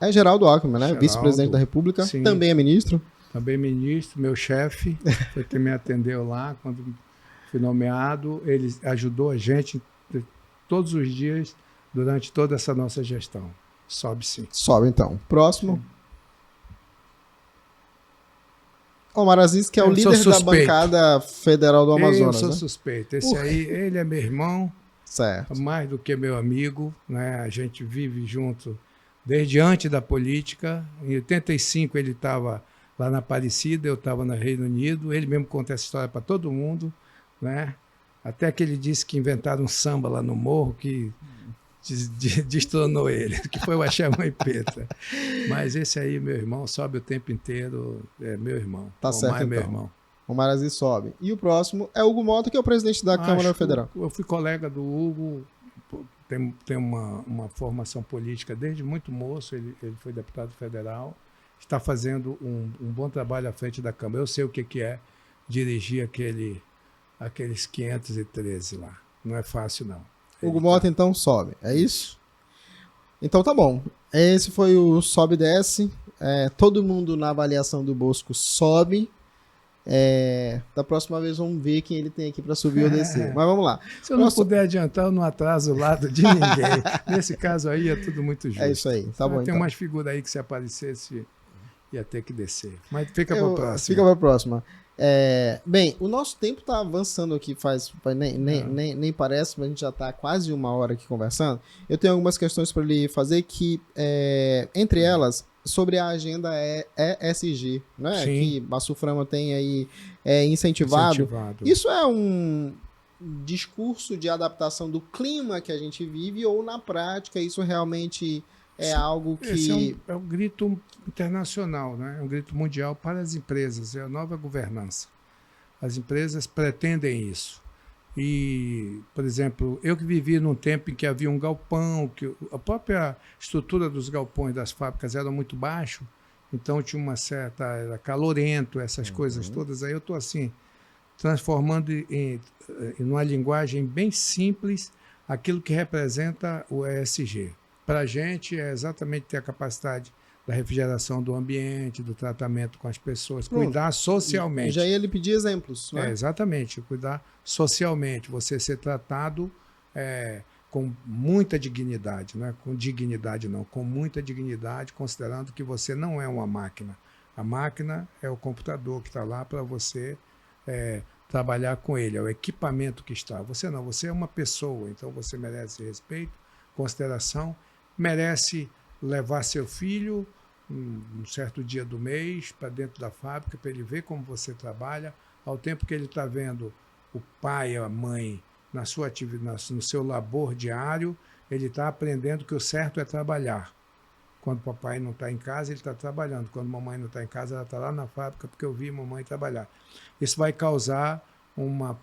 É Geraldo Alckmin, né? Vice-presidente da República, sim. Também é ministro. Também ministro, meu chefe, foi quem me atendeu lá quando fui nomeado. Ele ajudou a gente todos os dias durante toda essa nossa gestão. Sobe sim. Sobe então. Próximo. Omar Aziz, que é o líder da bancada federal do Amazonas. Eu sou suspeito. Esse aí, ele é meu irmão. Certo. Mais do que meu amigo, né? A gente vive junto desde antes da política. Em 85 ele estava lá na Aparecida, eu estava no Reino Unido. Ele mesmo conta essa história para todo mundo, né? Até que ele disse que inventaram um samba lá no morro que destronou ele, que foi o Axé Mãe Preta. Mas esse aí, meu irmão, sobe o tempo inteiro, é meu irmão. Tá certo, Omar é meu então. irmão. Omar Aziz sobe. E o próximo é Hugo Mota, que é o presidente da Câmara Federal. Eu fui colega do Hugo, tem uma formação política desde muito moço, ele foi deputado federal, está fazendo um bom trabalho à frente da Câmara. Eu sei o que é dirigir aqueles 513 lá. Não é fácil, não. Hugo Mota, então, sobe. É isso? Então tá bom. Esse foi o Sobe e Desce. Todo mundo na avaliação do Bosco sobe. Da próxima vez vamos ver quem ele tem aqui para subir ou descer. Mas vamos lá. Se eu não puder adiantar, eu não atraso o lado de ninguém. Nesse caso aí é tudo muito justo. É isso aí. Tá bom, tem então. umas figuras aí que se aparecesse ia ter que descer. Mas fica para a próxima. Fica para a próxima. Bem, o nosso tempo está avançando aqui, nem parece, mas a gente já está quase uma hora aqui conversando. Eu tenho algumas questões para lhe fazer que, entre elas, sobre a agenda ESG, né? Sim. Que a Suframa tem aí incentivado. Isso é um discurso de adaptação do clima que a gente vive ou, na prática, isso realmente é algo que... Esse é um grito internacional, né? É um grito mundial para as empresas, é a nova governança. As empresas pretendem isso. E, por exemplo, eu que vivi num tempo em que havia um galpão, que a própria estrutura dos galpões das fábricas era muito baixo, então tinha uma certa... era calorento, essas coisas todas. Aí eu estou assim, transformando em uma linguagem bem simples aquilo que representa o ESG. Para a gente é exatamente ter a capacidade da refrigeração do ambiente, do tratamento com as pessoas, cuidar socialmente. Já ia lhe pedir exemplos, né? Exatamente, cuidar socialmente, você ser tratado com muita dignidade, não é com dignidade não, com muita dignidade, considerando que você não é uma máquina. A máquina é o computador que está lá para você trabalhar com ele, é o equipamento que está. Você não, você é uma pessoa, então você merece respeito, consideração, merece levar seu filho um certo dia do mês para dentro da fábrica, para ele ver como você trabalha, ao tempo que ele está vendo o pai, a mãe, na sua atividade, no seu labor diário, ele está aprendendo que o certo é trabalhar. Quando o papai não está em casa, ele está trabalhando. Quando a mamãe não está em casa, ela está lá na fábrica, porque eu vi a mamãe trabalhar. Isso vai causar uma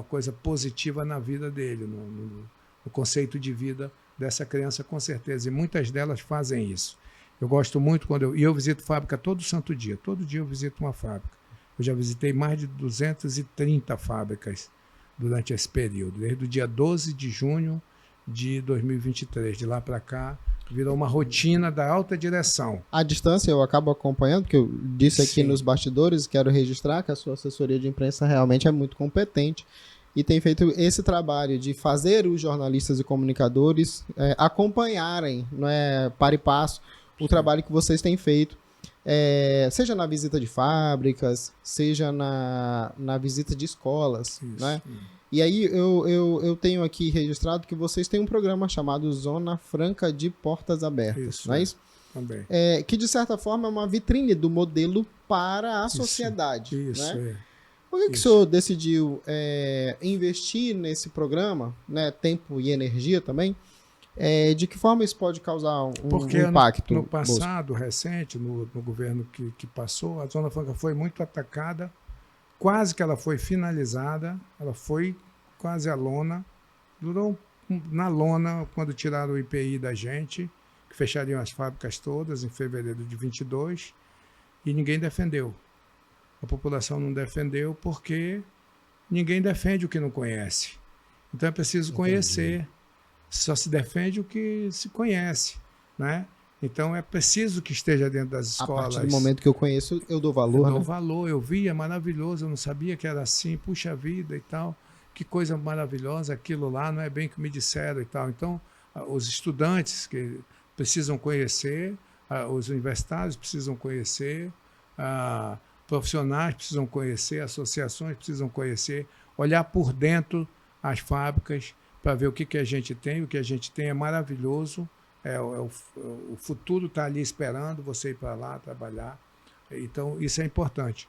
coisa positiva na vida dele, no conceito de vida dessa criança, com certeza. E muitas delas fazem isso. Eu gosto muito e eu visito fábrica todo santo dia. Todo dia eu visito uma fábrica. Eu já visitei mais de 230 fábricas durante esse período, desde o dia 12 de junho de 2023. De lá para cá, virou uma rotina da alta direção. À distância eu acabo acompanhando, porque eu disse aqui nos bastidores, quero registrar que a sua assessoria de imprensa realmente é muito competente e tem feito esse trabalho de fazer os jornalistas e comunicadores acompanharem, não é, para e passo, o trabalho que vocês têm feito, seja na visita de fábricas, seja na visita de escolas, né? E aí eu tenho aqui registrado que vocês têm um programa chamado Zona Franca de Portas Abertas, não é isso? Também. Que de certa forma é uma vitrine do modelo para a sociedade. Isso, né? Por que o senhor decidiu investir nesse programa, né, tempo e energia também? De que forma isso pode causar um impacto? No passado, recente, no governo que passou, a Zona Franca foi muito atacada, quase que ela foi finalizada, ela foi quase à lona, durou na lona quando tiraram o IPI da gente, que fechariam as fábricas todas em fevereiro de 22, e ninguém defendeu. A população não defendeu porque ninguém defende o que não conhece. Então é preciso conhecer. Só se defende o que se conhece, né? Então é preciso que esteja dentro das escolas. A partir do momento que eu conheço, eu dou valor. Eu dou valor, eu vi, é maravilhoso, eu não sabia que era assim, puxa vida e tal, que coisa maravilhosa aquilo lá, não é bem que me disseram e tal. Então, os estudantes que precisam conhecer, os universitários precisam conhecer, profissionais precisam conhecer, associações precisam conhecer, olhar por dentro as fábricas, para ver o que a gente tem. O que a gente tem é maravilhoso, o futuro está ali esperando você ir para lá trabalhar. Então, isso é importante,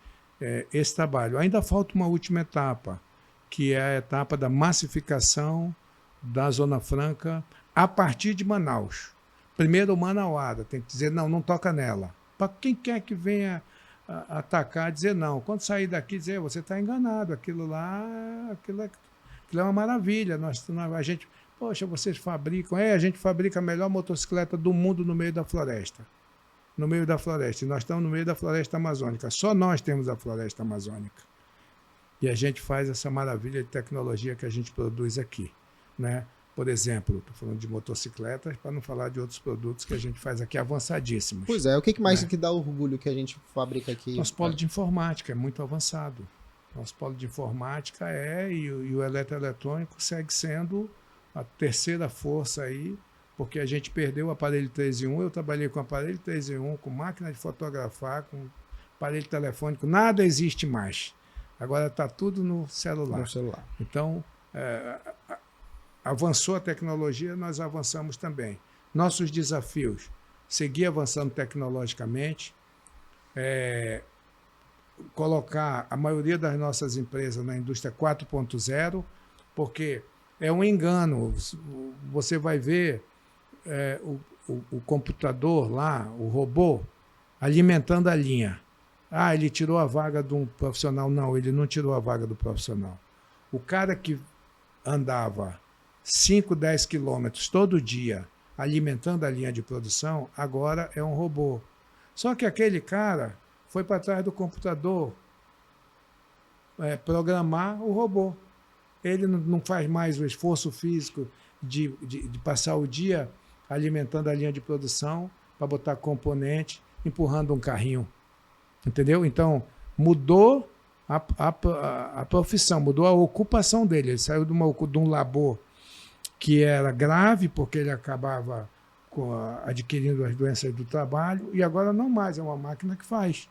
esse trabalho. Ainda falta uma última etapa, que é a etapa da massificação da Zona Franca a partir de Manaus. Primeiro, o Manauara tem que dizer, não toca nela. Para quem quer que venha atacar, dizer não. Quando sair daqui, dizer, você está enganado, aquilo é uma maravilha. A gente, poxa, vocês fabricam. A gente fabrica a melhor motocicleta do mundo no meio da floresta. No meio da floresta. E nós estamos no meio da floresta amazônica. Só nós temos a floresta amazônica. E a gente faz essa maravilha de tecnologia que a gente produz aqui, né? Por exemplo, estou falando de motocicletas, para não falar de outros produtos que a gente faz aqui avançadíssimos. Pois é, o que mais que dá orgulho que a gente fabrica aqui? Nosso polo de informática é muito avançado. Nosso polo de informática e o eletroeletrônico segue sendo a terceira força aí, porque a gente perdeu o aparelho 3 em 1. Eu trabalhei com aparelho 3 em 1, com máquina de fotografar, com aparelho telefônico, nada existe mais. Agora está tudo no celular. Então, avançou a tecnologia, nós avançamos também. Nossos desafios, seguir avançando tecnologicamente, colocar a maioria das nossas empresas na indústria 4.0, porque é um engano. Você vai ver o computador lá, o robô, alimentando a linha. Ele tirou a vaga de um profissional. Não, ele não tirou a vaga do profissional. O cara que andava 5, 10 quilômetros todo dia alimentando a linha de produção, agora é um robô. Só que aquele cara foi para trás do computador programar o robô. Ele não faz mais o esforço físico de passar o dia alimentando a linha de produção para botar componente, empurrando um carrinho. Entendeu? Então, mudou a profissão, mudou a ocupação dele. Ele saiu de um labor que era grave, porque ele acabava adquirindo as doenças do trabalho, e agora não mais, é uma máquina que faz.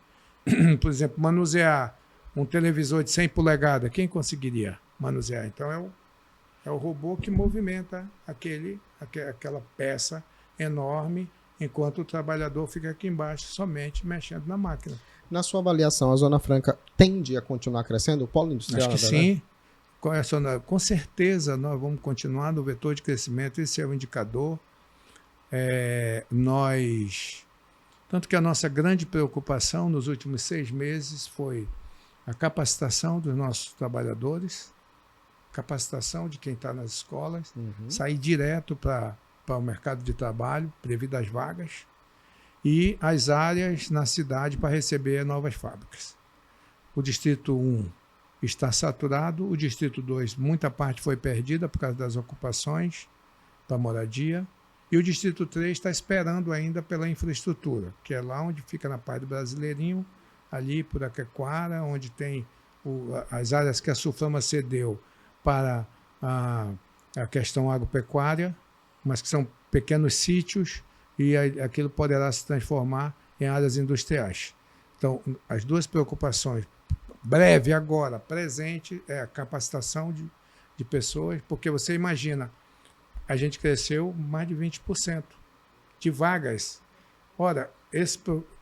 Por exemplo, manusear um televisor de 100 polegadas, quem conseguiria manusear? Então é o robô que movimenta aquela peça enorme, enquanto o trabalhador fica aqui embaixo somente mexendo na máquina. Na sua avaliação, a Zona Franca tende a continuar crescendo? O polo industrial? Acho que sim. Com certeza nós vamos continuar no vetor de crescimento, esse é o indicador. Tanto que a nossa grande preocupação nos últimos 6 meses foi a capacitação dos nossos trabalhadores, capacitação de quem está nas escolas, sair direto para o mercado de trabalho, devido às vagas, e as áreas na cidade para receber novas fábricas. O Distrito 1 está saturado, o Distrito 2, muita parte foi perdida por causa das ocupações da moradia, e o Distrito 3 está esperando ainda pela infraestrutura, que é lá onde fica na Praia do Brasileirinho, ali por Aquequara, onde tem as áreas que a Sulfama cedeu para a questão agropecuária, mas que são pequenos sítios, e aquilo poderá se transformar em áreas industriais. Então, as duas preocupações, breve agora, presente, é a capacitação de pessoas, porque você imagina, a gente cresceu mais de 20% de vagas. Ora,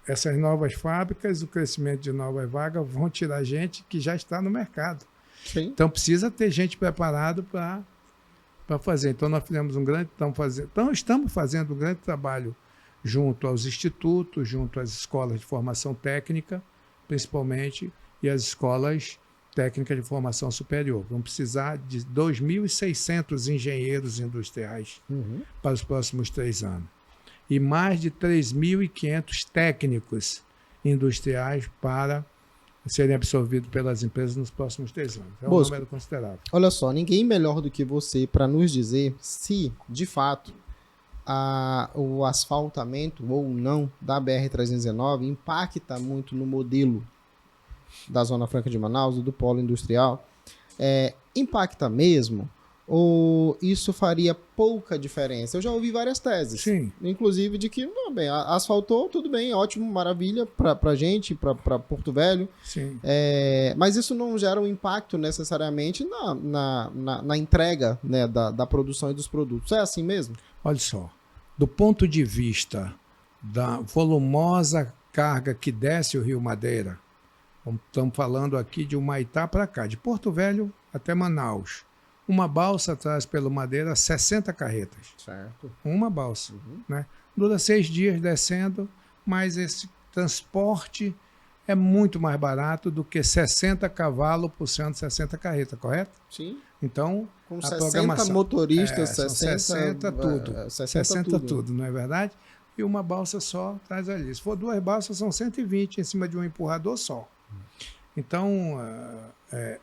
essas novas fábricas, o crescimento de novas vagas vão tirar gente que já está no mercado. Sim. Então, precisa ter gente preparada para fazer. Então, nós fizemos estamos fazendo um grande trabalho junto aos institutos, junto às escolas de formação técnica, principalmente, e as escolas técnicas de formação superior. Vamos precisar de 2.600 engenheiros industriais para os próximos 3 anos. E mais de 3.500 técnicos industriais para serem absorvidos pelas empresas nos próximos 3 anos. É um número considerável. Olha só, ninguém melhor do que você para nos dizer se, de fato, o asfaltamento ou não da BR-319 impacta muito no modelo da Zona Franca de Manaus e do polo industrial. Impacta mesmo? Ou isso faria pouca diferença? Eu já ouvi várias teses. Sim. Inclusive de que, não, bem, asfaltou, tudo bem, ótimo, maravilha para gente, para Porto Velho. Sim. Mas isso não gera um impacto necessariamente na entrega, né, da produção e dos produtos. É assim mesmo? Olha só, do ponto de vista da volumosa carga que desce o Rio Madeira, estamos falando aqui de Humaitá para cá, de Porto Velho até Manaus. Uma balsa traz pelo Madeira 60 carretas. Certo. Uma balsa. Né? Dura 6 dias descendo, mas esse transporte é muito mais barato do que 60 cavalos por 160 carretas, correto? Sim. Então, com 60 motoristas, 60 tudo. 60 tudo, não é verdade? E uma balsa só traz ali. Se for 2 balsas, são 120 em cima de um empurrador só. Então,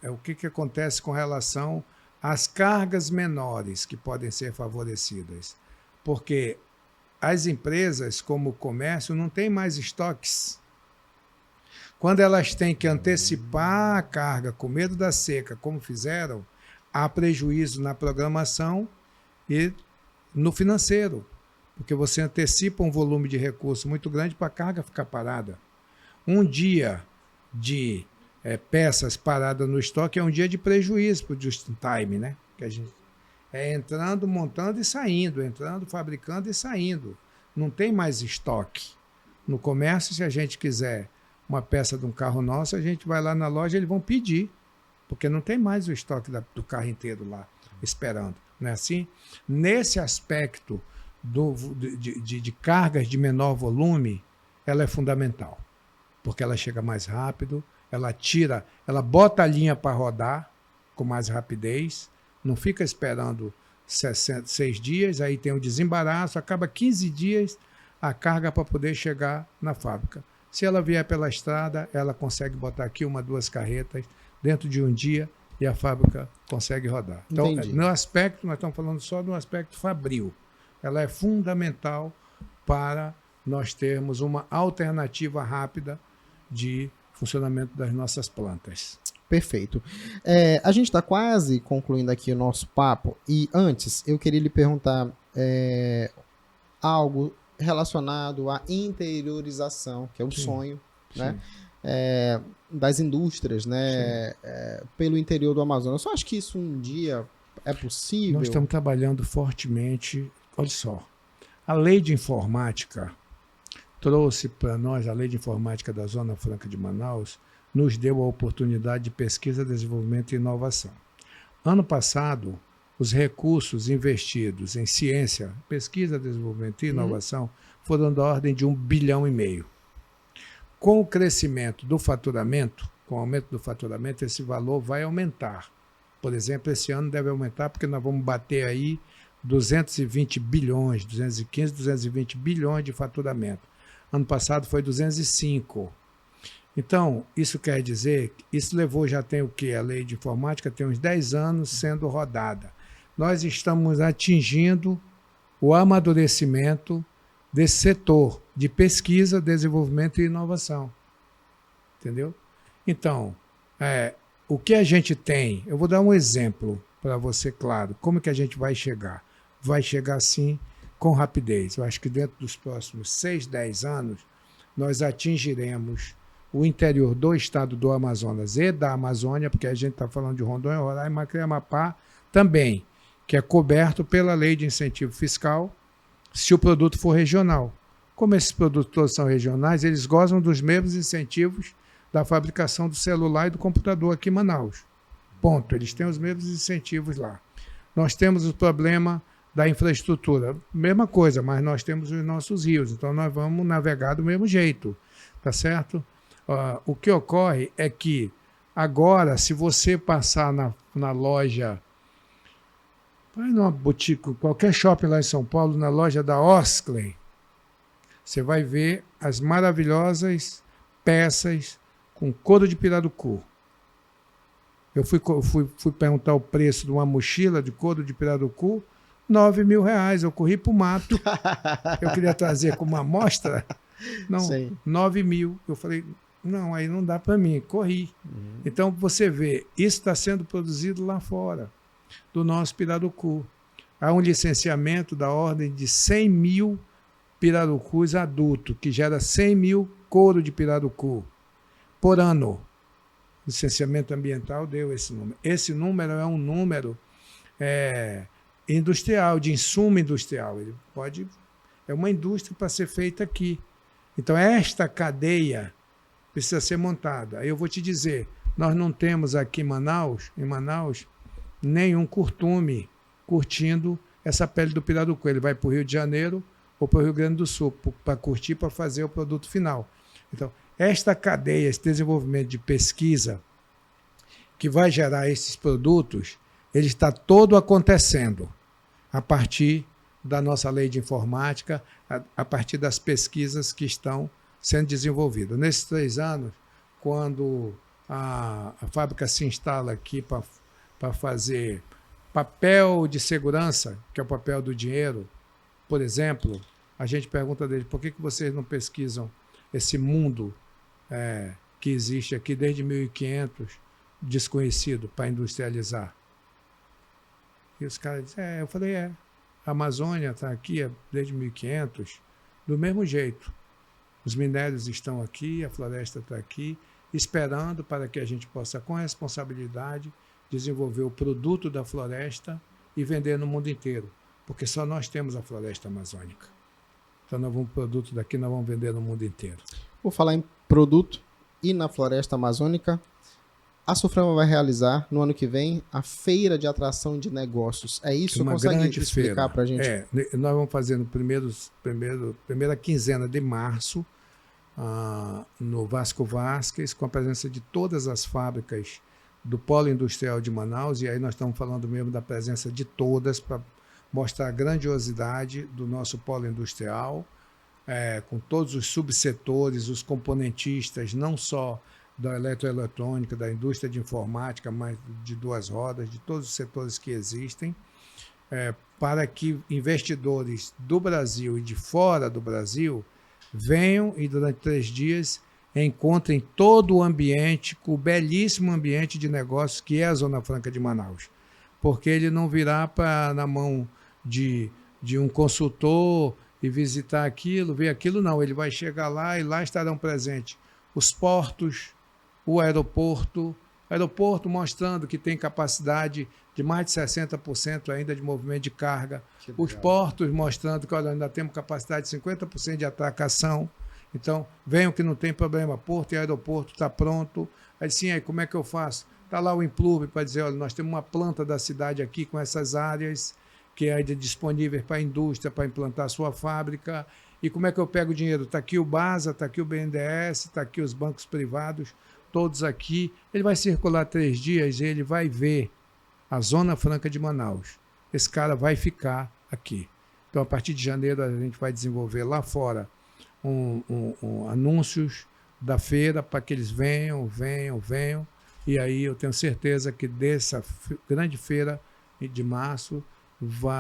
o que acontece com relação às cargas menores que podem ser favorecidas? Porque as empresas, como o comércio, não têm mais estoques. Quando elas têm que antecipar a carga com medo da seca, como fizeram, há prejuízo na programação e no financeiro, porque você antecipa um volume de recurso muito grande para a carga ficar parada. Um dia de peças paradas no estoque é um dia de prejuízo para o just-in-time, né? Que a gente entrando, montando e saindo, entrando, fabricando e saindo. Não tem mais estoque. No comércio, se a gente quiser uma peça de um carro nosso, a gente vai lá na loja e eles vão pedir, porque não tem mais o estoque do carro inteiro lá esperando. Não é assim? Nesse aspecto de cargas de menor volume, ela é fundamental, porque ela chega mais rápido, ela bota a linha para rodar com mais rapidez, não fica esperando 6 dias, aí tem o desembaraço, acaba 15 dias a carga para poder chegar na fábrica. Se ela vier pela estrada, ela consegue botar aqui 1, 2 carretas dentro de um dia e a fábrica consegue rodar. Então, no aspecto, nós estamos falando só do aspecto fabril. Ela é fundamental para nós termos uma alternativa rápida de funcionamento das nossas plantas. Perfeito. A gente está quase concluindo aqui o nosso papo e antes eu queria lhe perguntar algo relacionado à interiorização, que é um sonho, né? das indústrias, né, pelo interior do Amazonas. Eu acho que isso um dia é possível? Nós estamos trabalhando fortemente. Olha só, a lei de informática trouxe para nós, a lei de informática da Zona Franca de Manaus, nos deu a oportunidade de pesquisa, desenvolvimento e inovação. Ano passado, os recursos investidos em ciência, pesquisa, desenvolvimento e inovação foram da ordem de 1,5 bilhão. Com o crescimento do faturamento, com o aumento do faturamento, esse valor vai aumentar. Por exemplo, esse ano deve aumentar porque nós vamos bater aí 220 bilhões, 215, 220 bilhões de faturamento. Ano passado foi 205. Então, isso quer dizer, isso levou, já tem o quê? A lei de informática tem uns 10 anos sendo rodada. Nós estamos atingindo o amadurecimento desse setor de pesquisa, desenvolvimento e inovação. Entendeu? Então, o que a gente tem, eu vou dar um exemplo para você, claro, como que a gente vai chegar? Vai chegar, sim, com rapidez. Eu acho que dentro dos próximos 6, 10 anos, nós atingiremos o interior do estado do Amazonas e da Amazônia, porque a gente está falando de Rondônia, Roraima, Acre e Amapá também, que é coberto pela lei de incentivo fiscal, se o produto for regional. Como esses produtos todos são regionais, eles gozam dos mesmos incentivos da fabricação do celular e do computador aqui em Manaus. Ponto. Eles têm os mesmos incentivos lá. Nós temos o problema da infraestrutura. Mesma coisa, mas nós temos os nossos rios, então nós vamos navegar do mesmo jeito. Tá certo? O que ocorre é que agora, se você passar na loja, vai numa boutique, qualquer shopping lá em São Paulo, na loja da Osklen, você vai ver as maravilhosas peças com couro de pirarucu. Eu fui perguntar o preço de uma mochila de couro de pirarucu, R$9.000. Eu corri para o mato. Eu queria trazer como uma amostra. Não, 9.000. Eu falei, não, aí não dá para mim. Corri. Então, você vê, isso está sendo produzido lá fora, do nosso pirarucu. Há um licenciamento da ordem de 100 mil pirarucus adultos, que gera 100 mil couro de pirarucu por ano. O licenciamento ambiental deu esse número. Esse número é um número industrial, de insumo industrial. Ele é uma indústria para ser feita aqui. Então, esta cadeia precisa ser montada. Aí eu vou te dizer, nós não temos aqui em Manaus, nenhum curtume curtindo essa pele do pirarucu. Ele vai para o Rio de Janeiro ou para o Rio Grande do Sul para curtir, para fazer o produto final. Então, esta cadeia, esse desenvolvimento de pesquisa que vai gerar esses produtos, ele está todo acontecendo a partir da nossa lei de informática, a partir das pesquisas que estão sendo desenvolvidas. Nesses 3 anos, quando a fábrica se instala aqui para fazer papel de segurança, que é o papel do dinheiro, por exemplo, a gente pergunta deles, por que vocês não pesquisam esse mundo que existe aqui desde 1500, desconhecido, para industrializar? E os caras dizem, eu falei, a Amazônia está aqui desde 1500, do mesmo jeito. Os minérios estão aqui, a floresta está aqui, esperando para que a gente possa, com responsabilidade, desenvolver o produto da floresta e vender no mundo inteiro. Porque só nós temos a floresta amazônica. Então, o produto daqui nós vamos vender no mundo inteiro. Vou falar em produto e na floresta amazônica. A Suframa vai realizar, no ano que vem, a Feira de Atração de Negócios. É isso? Uma consegue grande explicar para a gente? Nós vamos fazer no primeira quinzena de março, no Vasco Vasques, com a presença de todas as fábricas do Polo Industrial de Manaus, e aí nós estamos falando mesmo da presença de todas, para mostrar a grandiosidade do nosso Polo Industrial, com todos os subsetores, os componentistas, não só da eletroeletrônica, da indústria de informática, mas de 2 rodas, de todos os setores que existem, para que investidores do Brasil e de fora do Brasil venham e durante 3 dias encontrem todo o ambiente, o belíssimo ambiente de negócios que é a Zona Franca de Manaus. Porque ele não virá na mão de um consultor e visitar aquilo, ver aquilo, não. Ele vai chegar lá e lá estarão presentes os portos, o aeroporto mostrando que tem capacidade de mais de 60% ainda de movimento de carga, os portos mostrando que ainda temos capacidade de 50% de atracação. Então, venham que não tem problema, porto e aeroporto está pronto. Aí sim, aí como é que eu faço? Está lá o Implurbe para dizer, olha, nós temos uma planta da cidade aqui com essas áreas que é disponível para a indústria, para implantar sua fábrica. E como é que eu pego o dinheiro? Está aqui o BASA, está aqui o BNDES, está aqui os bancos privados, todos aqui. Ele vai circular 3 dias e ele vai ver a Zona Franca de Manaus. Esse cara vai ficar aqui. Então, a partir de janeiro, a gente vai desenvolver lá fora anúncios da feira para que eles venham. E aí eu tenho certeza que dessa grande feira de março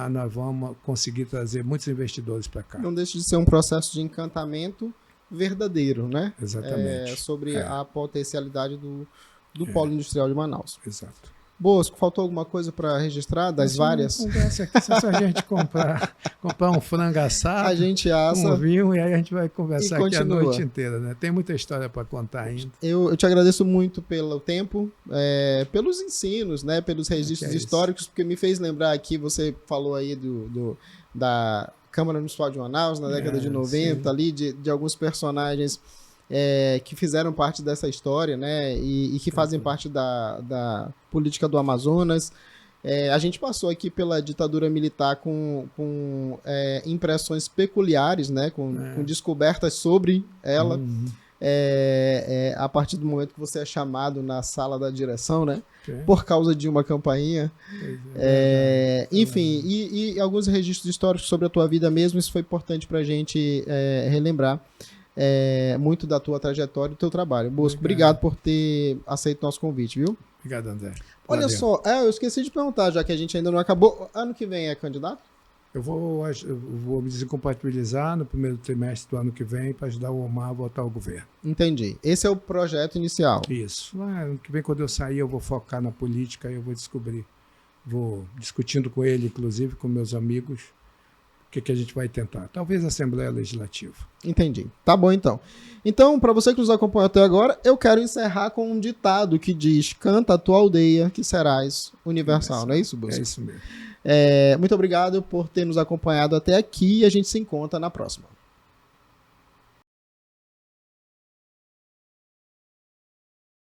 nós vamos conseguir trazer muitos investidores para cá. Não deixa de ser um processo de encantamento verdadeiro, né? Exatamente. Sobre a potencialidade do polo industrial de Manaus. Exato. Bosco, faltou alguma coisa para registrar das várias? Conversa aqui, se a gente comprar um frango assado, a gente assa, um vinho, e aí a gente vai conversar aqui a noite inteira, né? Tem muita história para contar ainda. Eu te agradeço muito pelo tempo, pelos ensinos, né? Pelos registros históricos, porque me fez lembrar aqui, você falou aí da Câmara Municipal de Manaus, na década de 90, sim, ali, de alguns personagens que fizeram parte dessa história, né, e que fazem parte da política do Amazonas. A gente passou aqui pela ditadura militar com impressões peculiares, né, com descobertas sobre ela, a partir do momento que você é chamado na sala da direção, né, por causa de uma campainha. Enfim, e alguns registros históricos sobre a tua vida mesmo, isso foi importante para a gente relembrar. Muito da tua trajetória e do teu trabalho. Bosco, obrigado por ter aceito o nosso convite, viu? Obrigado, André. Olha só, eu esqueci de perguntar, já que a gente ainda não acabou. Ano que vem é candidato? Eu vou me desincompatibilizar no primeiro trimestre do ano que vem para ajudar o Omar a votar o governo. Entendi. Esse é o projeto inicial. Isso. Ano que vem, quando eu sair, eu vou focar na política e eu vou descobrir. Vou discutindo com ele, inclusive com meus amigos, o que a gente vai tentar? Talvez a Assembleia Legislativa. Entendi. Tá bom, então. Então, para você que nos acompanhou até agora, eu quero encerrar com um ditado que diz: canta a tua aldeia, que serás universal. Não é isso, Bosco? É isso mesmo. Muito obrigado por ter nos acompanhado até aqui e a gente se encontra na próxima.